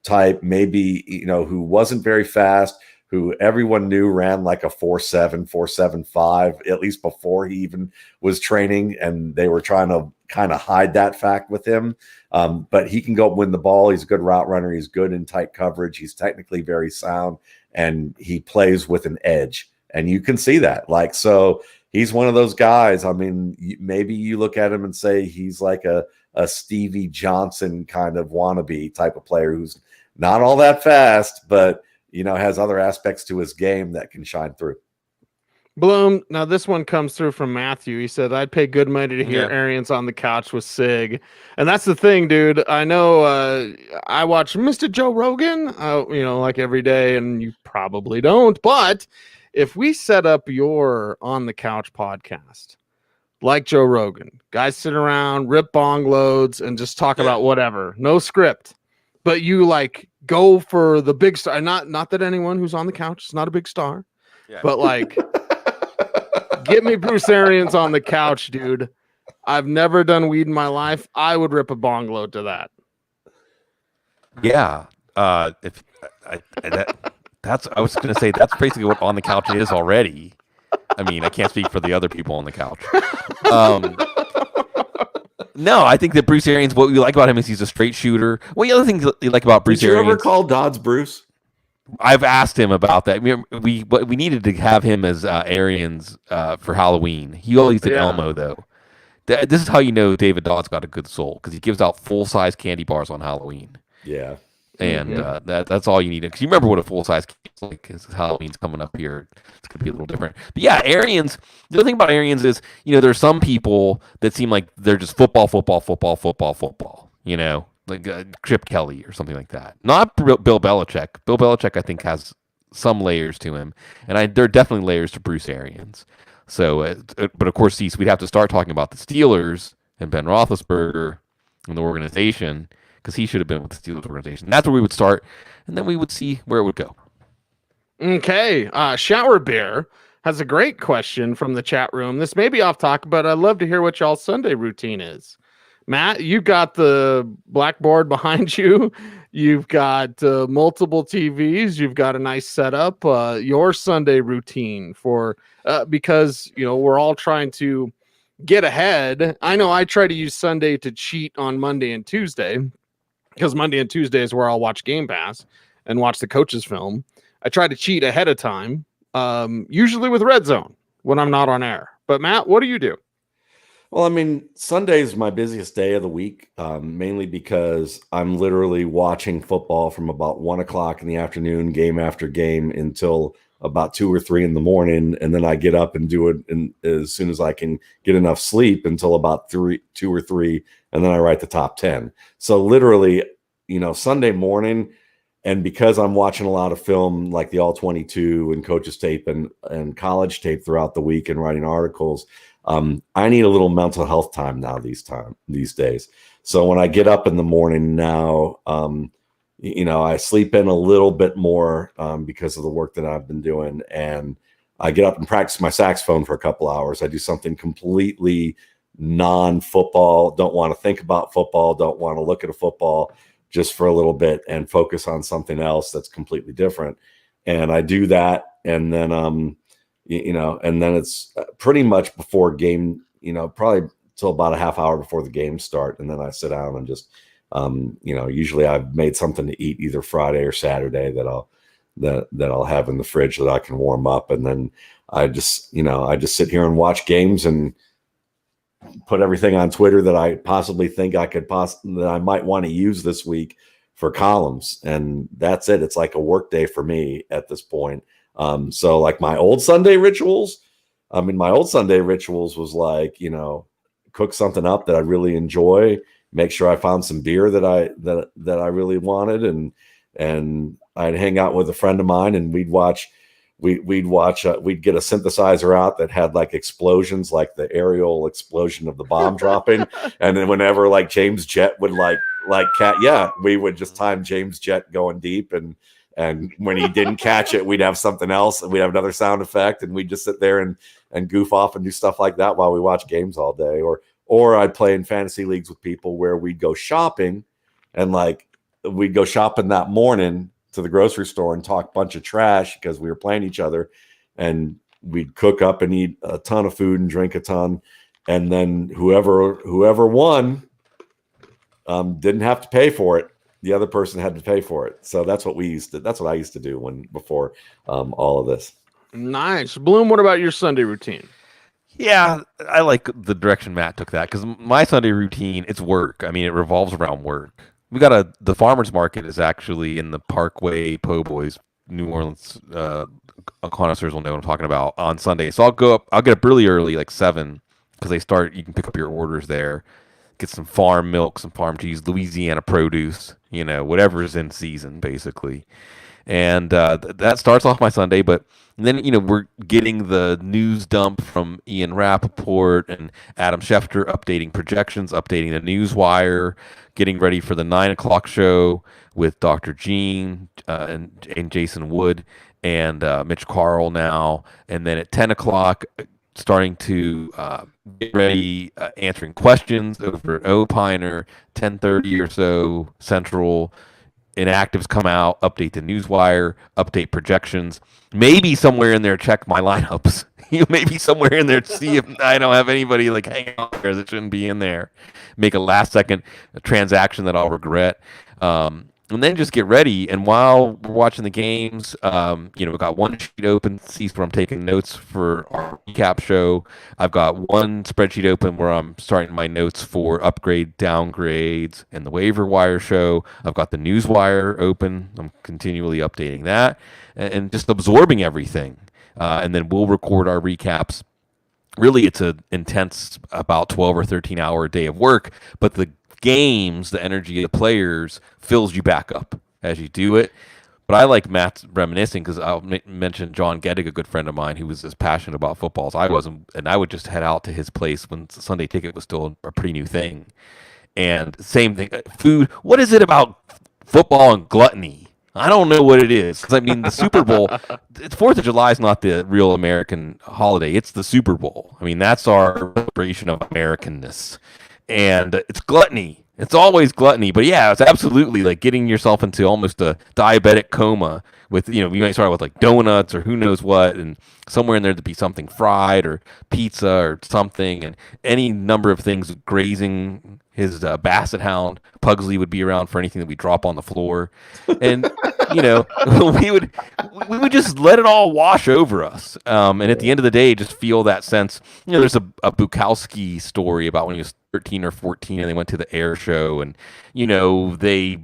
type, maybe, who wasn't very fast, who everyone knew ran like a 4.7, 4.75, at least before he even was training. And they were trying to kind of hide that fact with him. But he can go win the ball. He's a good route runner. He's good in tight coverage. He's technically very sound, and he plays with an edge. And you can see that. So he's one of those guys. I mean, maybe you look at him and say he's like a Stevie Johnson kind of wannabe type of player who's not all that fast, but, has other aspects to his game that can shine through. Bloom, now this one comes through from Matthew. He said, I'd pay good money to hear Arians on the couch with Sig. And that's the thing, dude. I know I watch Mr. Joe Rogan, like every day, and you probably don't. But if we set up your On the Couch podcast, like Joe Rogan, guys sit around, rip bong loads, and just talk about whatever, no script, but you go for the big star. Not that anyone who's on the couch is not a big star, but get me Bruce Arians on the couch, dude. I've never done weed in my life. I would rip a bong load to that. Yeah. I was going to say that's basically what On the Couch is already. I mean, I can't speak for the other people on the couch. No, I think that Bruce Arians, what we like about him is he's a straight shooter. One of the other things you like about Bruce Arians. Did you ever call Dodds Bruce? I've asked him about that. We needed to have him as Arians for Halloween. He always did Elmo, though. This is how you know David Dodd's got a good soul, because he gives out full-size candy bars on Halloween. Yeah. And that's all you need. Because you remember what a full-size candy is like, because Halloween's coming up here. It's going to be a little different. But yeah, Arians, the other thing about Arians is, there's some people that seem like they're just football. Like Chip Kelly or something like that. Not Bill Belichick. Bill Belichick, I think, has some layers to him. And there are definitely layers to Bruce Arians. So, but of course, we'd have to start talking about the Steelers and Ben Roethlisberger and the organization, because he should have been with the Steelers organization. And that's where we would start, and then we would see where it would go. Okay. Shower Bear has a great question from the chat room. This may be off topic, but I'd love to hear what y'all's Sunday routine is. Matt, you've got the blackboard behind you. You've got multiple TVs. You've got a nice setup. Your Sunday routine for because we're all trying to get ahead. I know I try to use Sunday to cheat on Monday and Tuesday, because Monday and Tuesday is where I'll watch Game Pass and watch the coach's film. I try to cheat ahead of time, usually with Red Zone when I'm not on air. But Matt, what do you do? Well, I mean, Sunday is my busiest day of the week, mainly because I'm literally watching football from about 1 o'clock in the afternoon, game after game, until about 2 or 3 in the morning. And then I get up and do it as soon as I can get enough sleep until about 2 or 3. And then I write the top 10. So literally, Sunday morning, and because I'm watching a lot of film like the All 22 and coaches tape and college tape throughout the week and writing articles, I need a little mental health time now these days. So when I get up in the morning now, I sleep in a little bit more because of the work that I've been doing, and I get up and practice my saxophone for a couple hours. I do something completely non-football, don't want to think about football, don't want to look at a football, just for a little bit and focus on something else that's completely different. And I do that, and then and then it's pretty much before game probably till about a half hour before the game start. And then I sit down and just, usually I've made something to eat either Friday or Saturday that I'll have in the fridge that I can warm up. And then I just sit here and watch games and put everything on Twitter that I possibly think that I might want to use this week for columns. And that's it. It's like a work day for me at this point. So like my old Sunday rituals was like, cook something up that I really enjoy, make sure I found some beer that I really wanted. And I'd hang out with a friend of mine and we'd get a synthesizer out that had like explosions, like the aerial explosion of the bomb dropping. And then whenever like James Jett would we would just time James Jett going deep. And when he didn't catch it, we'd have something else and we'd have another sound effect and we'd just sit there and goof off and do stuff like that while we watch games all day. Or I'd play in fantasy leagues with people where we'd go shopping and like we'd go shopping that morning to the grocery store and talk a bunch of trash because we were playing each other, and we'd cook up and eat a ton of food and drink a ton. And then whoever won didn't have to pay for it. The other person had to pay for it. So that's what I used to do before all of this. Nice. Bloom, what about your Sunday routine? Yeah, I like the direction Matt took that because my Sunday routine, it's work. I mean, it revolves around work. We got the farmer's market is actually in the Parkway Po' Boys, New Orleans. Connoisseurs will know what I'm talking about on Sunday. So I'll get up really early, like 7, because you can pick up your orders there, get some farm milk, some farm cheese, Louisiana produce, whatever is in season, basically. And that starts off my Sunday, but then, we're getting the news dump from Ian Rappaport and Adam Schefter, updating projections, updating the news wire, getting ready for the 9 o'clock show with Dr. Gene and Jason Wood and Mitch Carl now. And then at 10 o'clock, starting to get ready, answering questions over at Opiner, 10:30 or so Central. Inactives come out, update the newswire, update projections. Maybe somewhere in there, check my lineups. Maybe somewhere in there, see if I don't have anybody like hanging out there that shouldn't be in there. Make a last-second transaction that I'll regret. And then just get ready. And while we're watching the games, we've got one sheet open, sees where I'm taking notes for our recap show. I've got one spreadsheet open where I'm starting my notes for upgrade, downgrades, and the waiver wire show. I've got the news wire open. I'm continually updating that and just absorbing everything. And then we'll record our recaps. Really, it's an intense, about 12 or 13 hour day of work, but the games, the energy of the players fills you back up as you do it. But I like Matt's reminiscing because I'll mention John Gettig, a good friend of mine who was as passionate about football as I was, and I would just head out to his place when Sunday Ticket was still a pretty new thing. And same thing, food. What is it about football and gluttony? I don't know what it is. Because, I mean, the Super Bowl, 4th of July is not the real American holiday. It's the Super Bowl. I mean, that's our celebration of Americanness. And it's gluttony. It's always gluttony. But yeah, it's absolutely like getting yourself into almost a diabetic coma with, you might start with like donuts or who knows what, and somewhere in there to be something fried or pizza or something, and any number of things grazing his basset hound. Pugsley would be around for anything that we drop on the floor. And, we would just let it all wash over us. And at the end of the day, just feel that sense. There's a Bukowski story about when he was 13 or 14 and they went to the air show and, they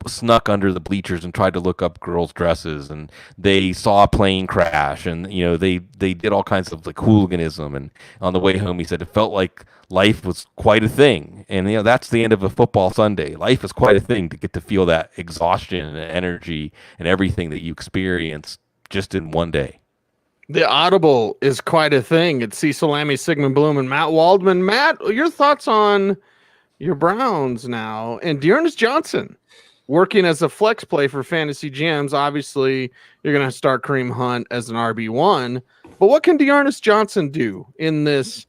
snuck under the bleachers and tried to look up girls' dresses, and they saw a plane crash, and, they did all kinds of like hooliganism. And on the way home, he said it felt like life was quite a thing. And, that's the end of a football Sunday. Life is quite a thing to get to feel that exhaustion and energy and everything that you experience just in one day. The Audible is quite a thing. It's Cecil Lammey, Sigmund Bloom, and Matt Waldman. Matt, your thoughts on your Browns now and Dearness Johnson working as a flex play for fantasy GMs? Obviously, you're going to start Kareem Hunt as an RB1, but what can Dearness Johnson do in this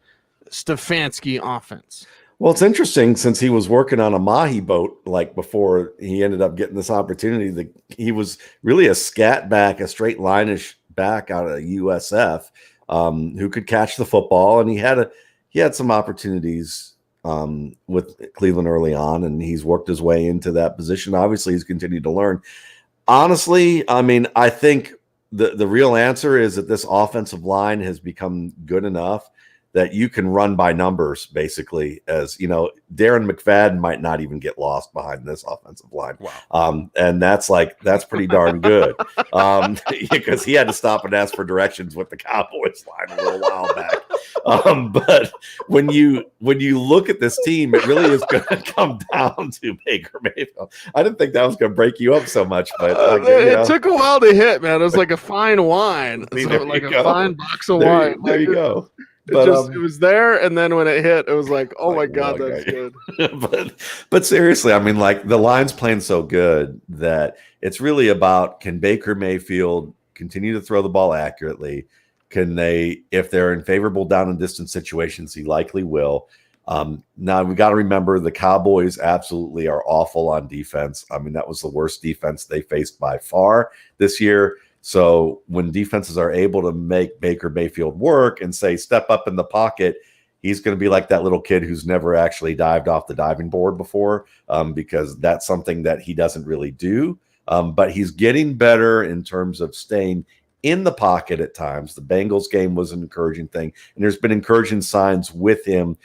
Stefanski offense? Well, it's interesting since he was working on a mahi boat, like before he ended up getting this opportunity, that he was really a scat back, a straight line-ish back out of USF, who could catch the football. And he had he had some opportunities with Cleveland early on, and he's worked his way into that position. Obviously, he's continued to learn. Honestly, I mean, I think the real answer is that this offensive line has become good enough that you can run by numbers, basically. As you know, Darren McFadden might not even get lost behind this offensive line. Wow. And that's pretty darn good. Because he had to stop and ask for directions with the Cowboys line a little while back. But when you look at this team, it really is going to come down to Baker Mayfield. I didn't think that was going to break you up so much, but it took a while to hit, man. It was like a fine wine, like a fine box of wine. There you go. It was there, and then when it hit, it was like, oh my god, that's good. but seriously, I mean, like the line's playing so good that it's really about, can Baker Mayfield continue to throw the ball accurately? Can they, if they're in favorable down and distance situations, he likely will. Now we got to remember the Cowboys absolutely are awful on defense. I mean, that was the worst defense they faced by far this year. So when defenses are able to make Baker Mayfield work and say, step up in the pocket, he's going to be like that little kid who's never actually dived off the diving board before, because that's something that he doesn't really do. But he's getting better in terms of staying in the pocket at times. The Bengals game was an encouraging thing, and there's been encouraging signs with him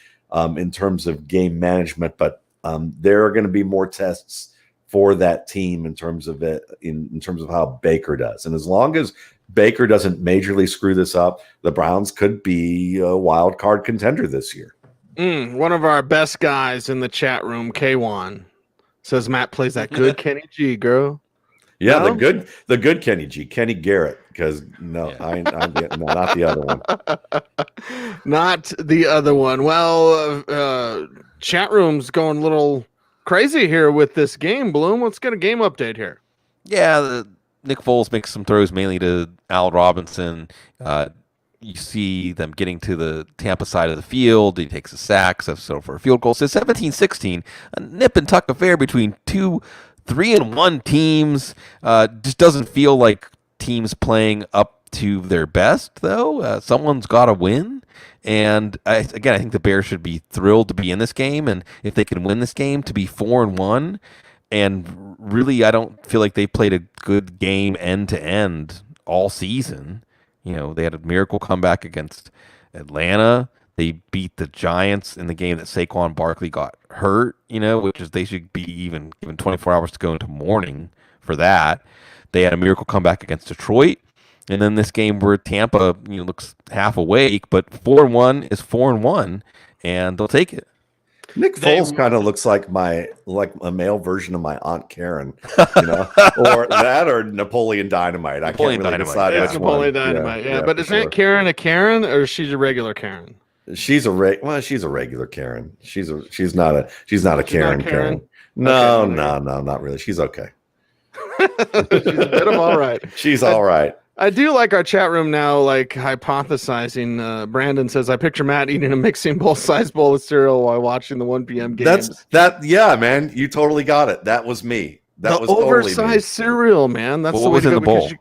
in terms of game management. But there are going to be more tests for that team in terms of it, in terms of how Baker does. And as long as Baker doesn't majorly screw this up, the Browns could be a wild card contender this year. One of our best guys in the chat room, K1, says Matt plays that good Kenny G, girl. Yeah, no? the good Kenny G, Kenny Garrett. Because no, not the other one. Not the other one. Well, chat room's going a little crazy here with this game, Bloom. Let's get a game update here. Yeah, Nick Foles makes some throws mainly to Al Robinson. You see them getting to the Tampa side of the field. He takes a sack, so for a field goal. So 17-16, a nip and tuck affair between two 3-1 teams. Just doesn't feel like teams playing up to their best, though. Someone's got to win. And I think the Bears should be thrilled to be in this game, and if they can win this game, to be 4-1. And really, I don't feel like they played a good game end to end all season. You know, they had a miracle comeback against Atlanta. They beat the Giants in the game that Saquon Barkley got hurt. You know, which is, they should be even given 24 hours to go into mourning for that. They had a miracle comeback against Detroit. And then this game where Tampa, looks half awake, but 4-1 is 4-1, and they'll take it. Nick Foles kind of looks like a male version of my Aunt Karen, or that, or Napoleon Dynamite. I can't really decide which Napoleon Dynamite. Yeah, but is Aunt Karen a Karen, or is she a regular Karen? She's a regular Karen. She's not a Karen. No, not really. She's okay. She's a bit of all right. She's all right. I do like our chat room now, like hypothesizing. Brandon says, I picture Matt eating a mixing bowl size bowl of cereal while watching the 1 p.m. games. Yeah, man. You totally got it. That was me. That was oversized totally me. Cereal, man. That's what was in the bowl.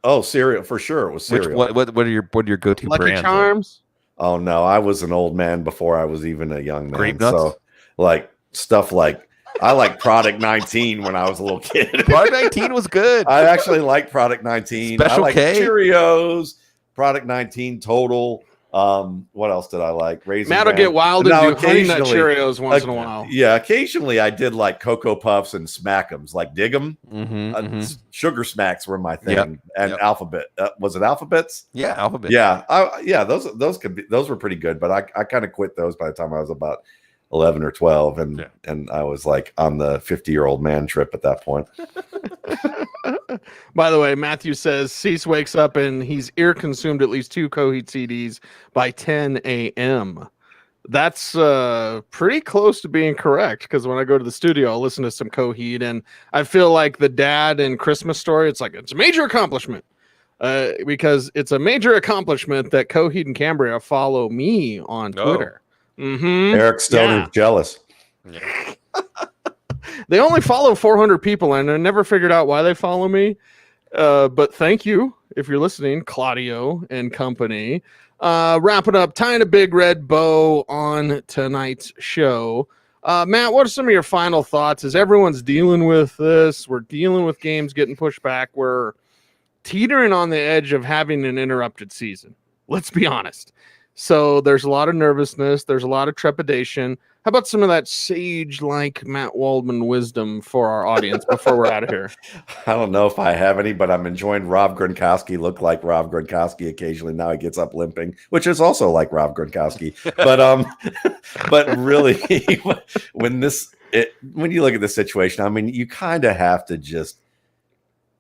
Oh, cereal for sure. It was cereal. What are your go-to Lucky brands? Charms. Oh no, I was an old man before I was even a young man. Grape nuts? So like stuff like, I liked Product 19 when I was a little kid. Product 19 was good. I actually liked Product 19. Special I liked K? Cheerios, Product 19 Total. What else did I like? Raisin Matt will Bran. get wild and Now, do Honey Nut Cheerios once in a while. Yeah, occasionally I did like Cocoa Puffs and Smack'ems, like Dig 'em. Sugar Smacks were my thing, and Alphabet. Was it Alphabets? Yeah, Alphabet. Yeah, those were pretty good, but I kind of quit those by the time I was about 11 or 12, and I was like on the 50-year-old man trip at that point. By the way, Matthew says Cease wakes up and he's ear consumed at least 2 Coheed CDs by 10 a.m. That's pretty close to being correct, because when I go to the studio, I'll listen to some Coheed, and I feel like the dad in Christmas Story. It's a major accomplishment, because it's a major accomplishment that Coheed and Cambria follow me on Twitter. Eric Stoner's jealous. Yeah. They only follow 400 people, and I never figured out why they follow me. But thank you if you're listening, Claudio and company. Wrapping up, tying a big red bow on tonight's show. Matt, what are some of your final thoughts as everyone's dealing with this? We're dealing with games getting pushed back. We're teetering on the edge of having an interrupted season. Let's be honest. So there's a lot of nervousness. There's a lot of trepidation. How about some of that sage-like Matt Waldman wisdom for our audience before we're out of here? I don't know if I have any, but I'm enjoying Rob Gronkowski look like Rob Gronkowski occasionally. Now he gets up limping, which is also like Rob Gronkowski. But but really, when you look at the situation, I mean, you kind of have to just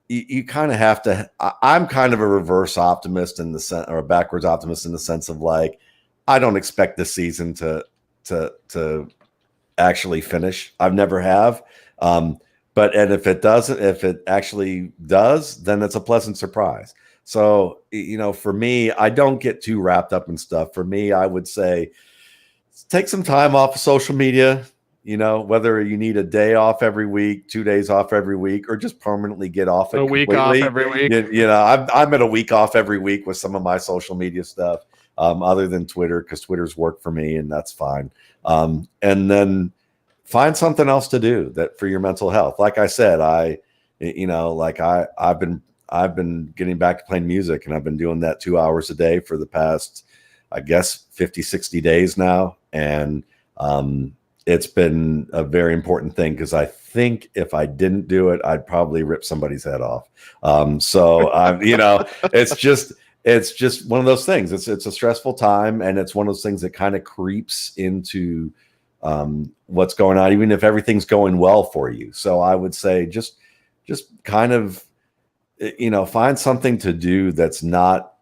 you kind of have to. I'm kind of a reverse optimist in the sense, or a backwards optimist in the sense of like, I don't expect this season to actually finish. I've never have. But if it actually does, then it's a pleasant surprise. So, for me, I don't get too wrapped up in stuff. For me, I would say take some time off of social media, whether you need a day off every week, 2 days off every week, or just permanently get off it. A week off every week. I'm at a week off every week with some of my social media stuff, other than Twitter, because Twitter's work for me, and that's fine. And then find something else to do that for your mental health. Like I said, I've been getting back to playing music, and I've been doing that 2 hours a day for the past, I guess, 50, 60 days now. And it's been a very important thing, because I think if I didn't do it, I'd probably rip somebody's head off. It's just one of those things. It's a stressful time, and it's one of those things that kind of creeps into what's going on, even if everything's going well for you. So I would say just kind of, find something to do that's not,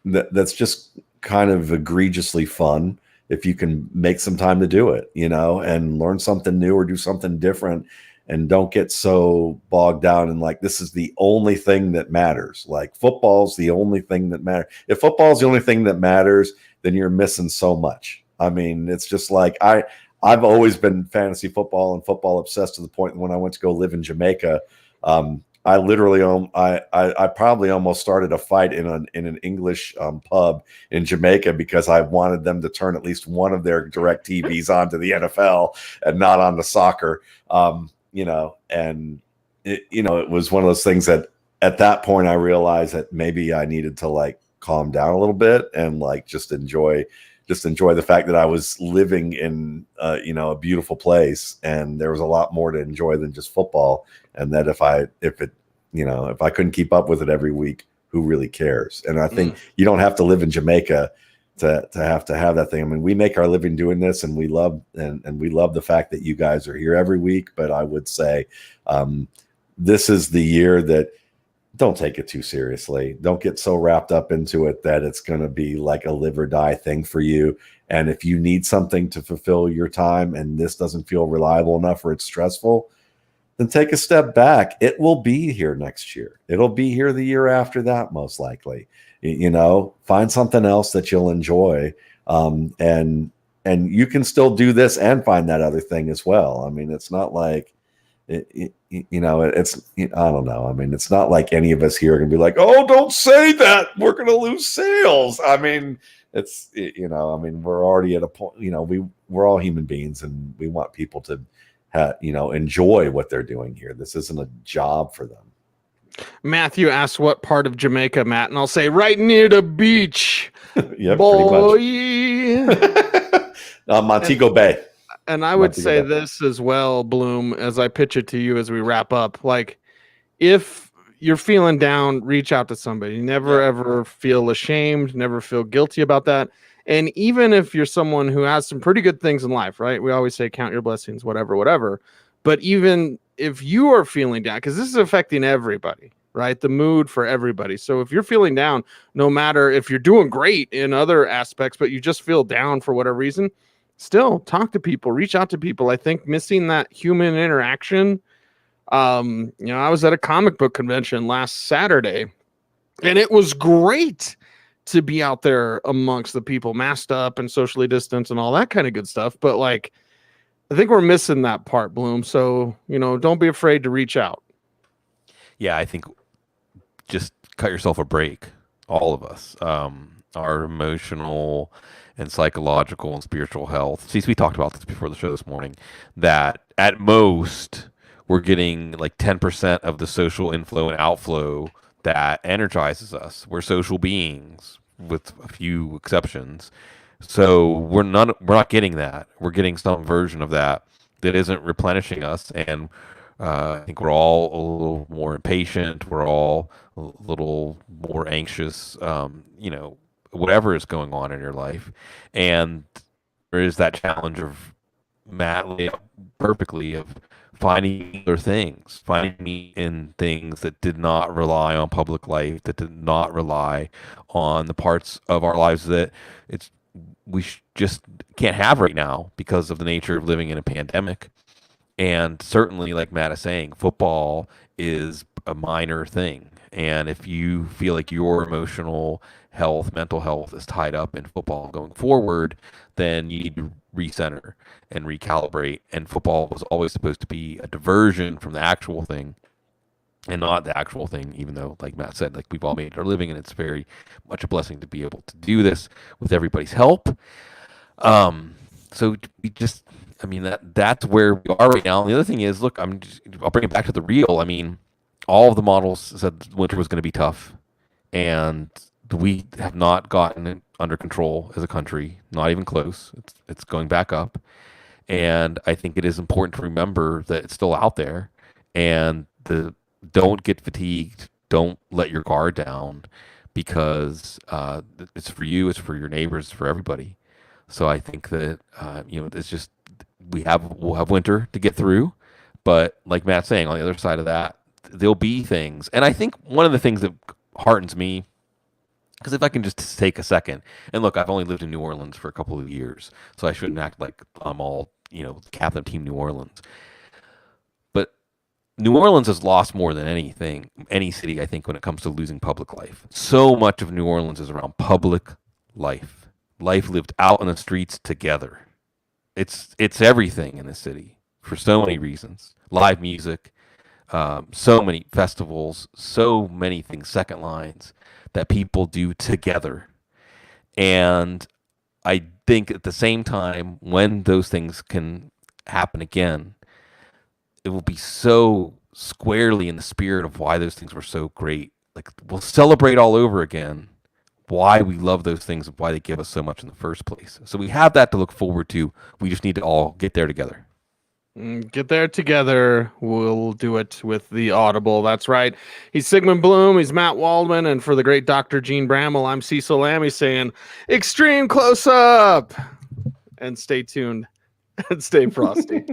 that's just kind of egregiously fun. If you can make some time to do it, and learn something new or do something different, and don't get so bogged down in like, this is the only thing that matters. Like, football's the only thing that matters. If football's the only thing that matters, then you're missing so much. I mean, it's just like, I've always been fantasy football and football obsessed to the point when I went to go live in Jamaica. I literally, I probably almost started a fight in an English pub in Jamaica, because I wanted them to turn at least one of their direct TVs onto the NFL and not on the soccer. And it was one of those things that at that point I realized that maybe I needed to like calm down a little bit and like just enjoy the fact that I was living in a beautiful place, and there was a lot more to enjoy than just football. And that if I couldn't keep up with it every week, who really cares? And I think you don't have to live in Jamaica to have that thing. I mean, we make our living doing this, and we love the fact that you guys are here every week. But I would say this is the year that, don't take it too seriously. Don't get so wrapped up into it that it's going to be like a live or die thing for you. And if you need something to fulfill your time and this doesn't feel reliable enough, or it's stressful, then take a step back. It will be here next year. It'll be here the year after that, most likely. Find something else that you'll enjoy. And you can still do this and find that other thing as well. I mean, it's not like, I don't know. I mean, it's not like any of us here are going to be like, oh, don't say that, we're going to lose sales. I mean, we're already at a point, we're all human beings, and we want people to enjoy what they're doing here. This isn't a job for them. Matthew asks what part of Jamaica, Matt, and I'll say right near the beach. Yeah, boy. pretty much. Montego Bay. And I would say this as well, Bloom, as I pitch it to you as we wrap up. Like, if you're feeling down, reach out to somebody. Never, ever feel ashamed. Never feel guilty about that. And even if you're someone who has some pretty good things in life, right? We always say count your blessings, whatever. But even if you are feeling down, because this is affecting everybody, right? The mood for everybody. So if you're feeling down, no matter if you're doing great in other aspects, but you just feel down for whatever reason, still talk to people, reach out to people. I think missing that human interaction. I was at a comic book convention last Saturday, and it was great to be out there amongst the people, masked up and socially distanced and all that kind of good stuff. But like, I think we're missing that part, Bloom. So, don't be afraid to reach out. Yeah, I think just cut yourself a break. all of us, our emotional and psychological and spiritual health. See, we talked about this before the show this morning, that at most we're getting like 10% of the social inflow and outflow that energizes us. We're social beings with a few exceptions. So we're not getting that. We're getting some version of that isn't replenishing us, and I think we're all a little more impatient. We're all a little more anxious. Whatever is going on in your life, and there is that challenge of Matt laid out perfectly of finding other things, finding me in things that did not rely on public life, that did not rely on the parts of our lives that just can't have right now because of the nature of living in a pandemic. And certainly, like Matt is saying, football is a minor thing. And if you feel like your emotional health, mental health is tied up in football going forward, then you need to recenter and recalibrate. And football was always supposed to be a diversion from the actual thing and not the actual thing, even though, like Matt said, like we've all made our living and it's very much a blessing to be able to do this with everybody's help. So we just, I mean, that's where we are right now. And the other thing is, look, I'll bring it back to the real. I mean, all of the models said winter was going to be tough, and we have not gotten it under control as a country, not even close. It's going back up, and I think it is important to remember that it's still out there, and don't get fatigued, don't let your guard down, because it's for you, it's for your neighbors, it's for everybody. So I think that it's just we'll have winter to get through, but like Matt's saying, on the other side of that, there'll be things. And I think one of the things that heartens me, because if I can just take a second and look, I've only lived in New Orleans for a couple of years, so I shouldn't act like I'm all captain of Team New Orleans. But New Orleans has lost more than any city, I think, when it comes to losing public life. So much of New Orleans is around public life lived out in the streets together. It's everything in the city for so many reasons. Live music, so many festivals, so many things, second lines that people do together. And I think at the same time, when those things can happen again, it will be so squarely in the spirit of why those things were so great. Like, we'll celebrate all over again why we love those things and why they give us so much in the first place. So we have that to look forward to. We just need to all get there together. Get there together. We'll do it with the Audible. That's right. He's Sigmund Bloom. He's Matt Waldman. And for the great Dr. Jene Bramel, I'm Cecil Lammey saying extreme close up. And stay tuned and stay frosty.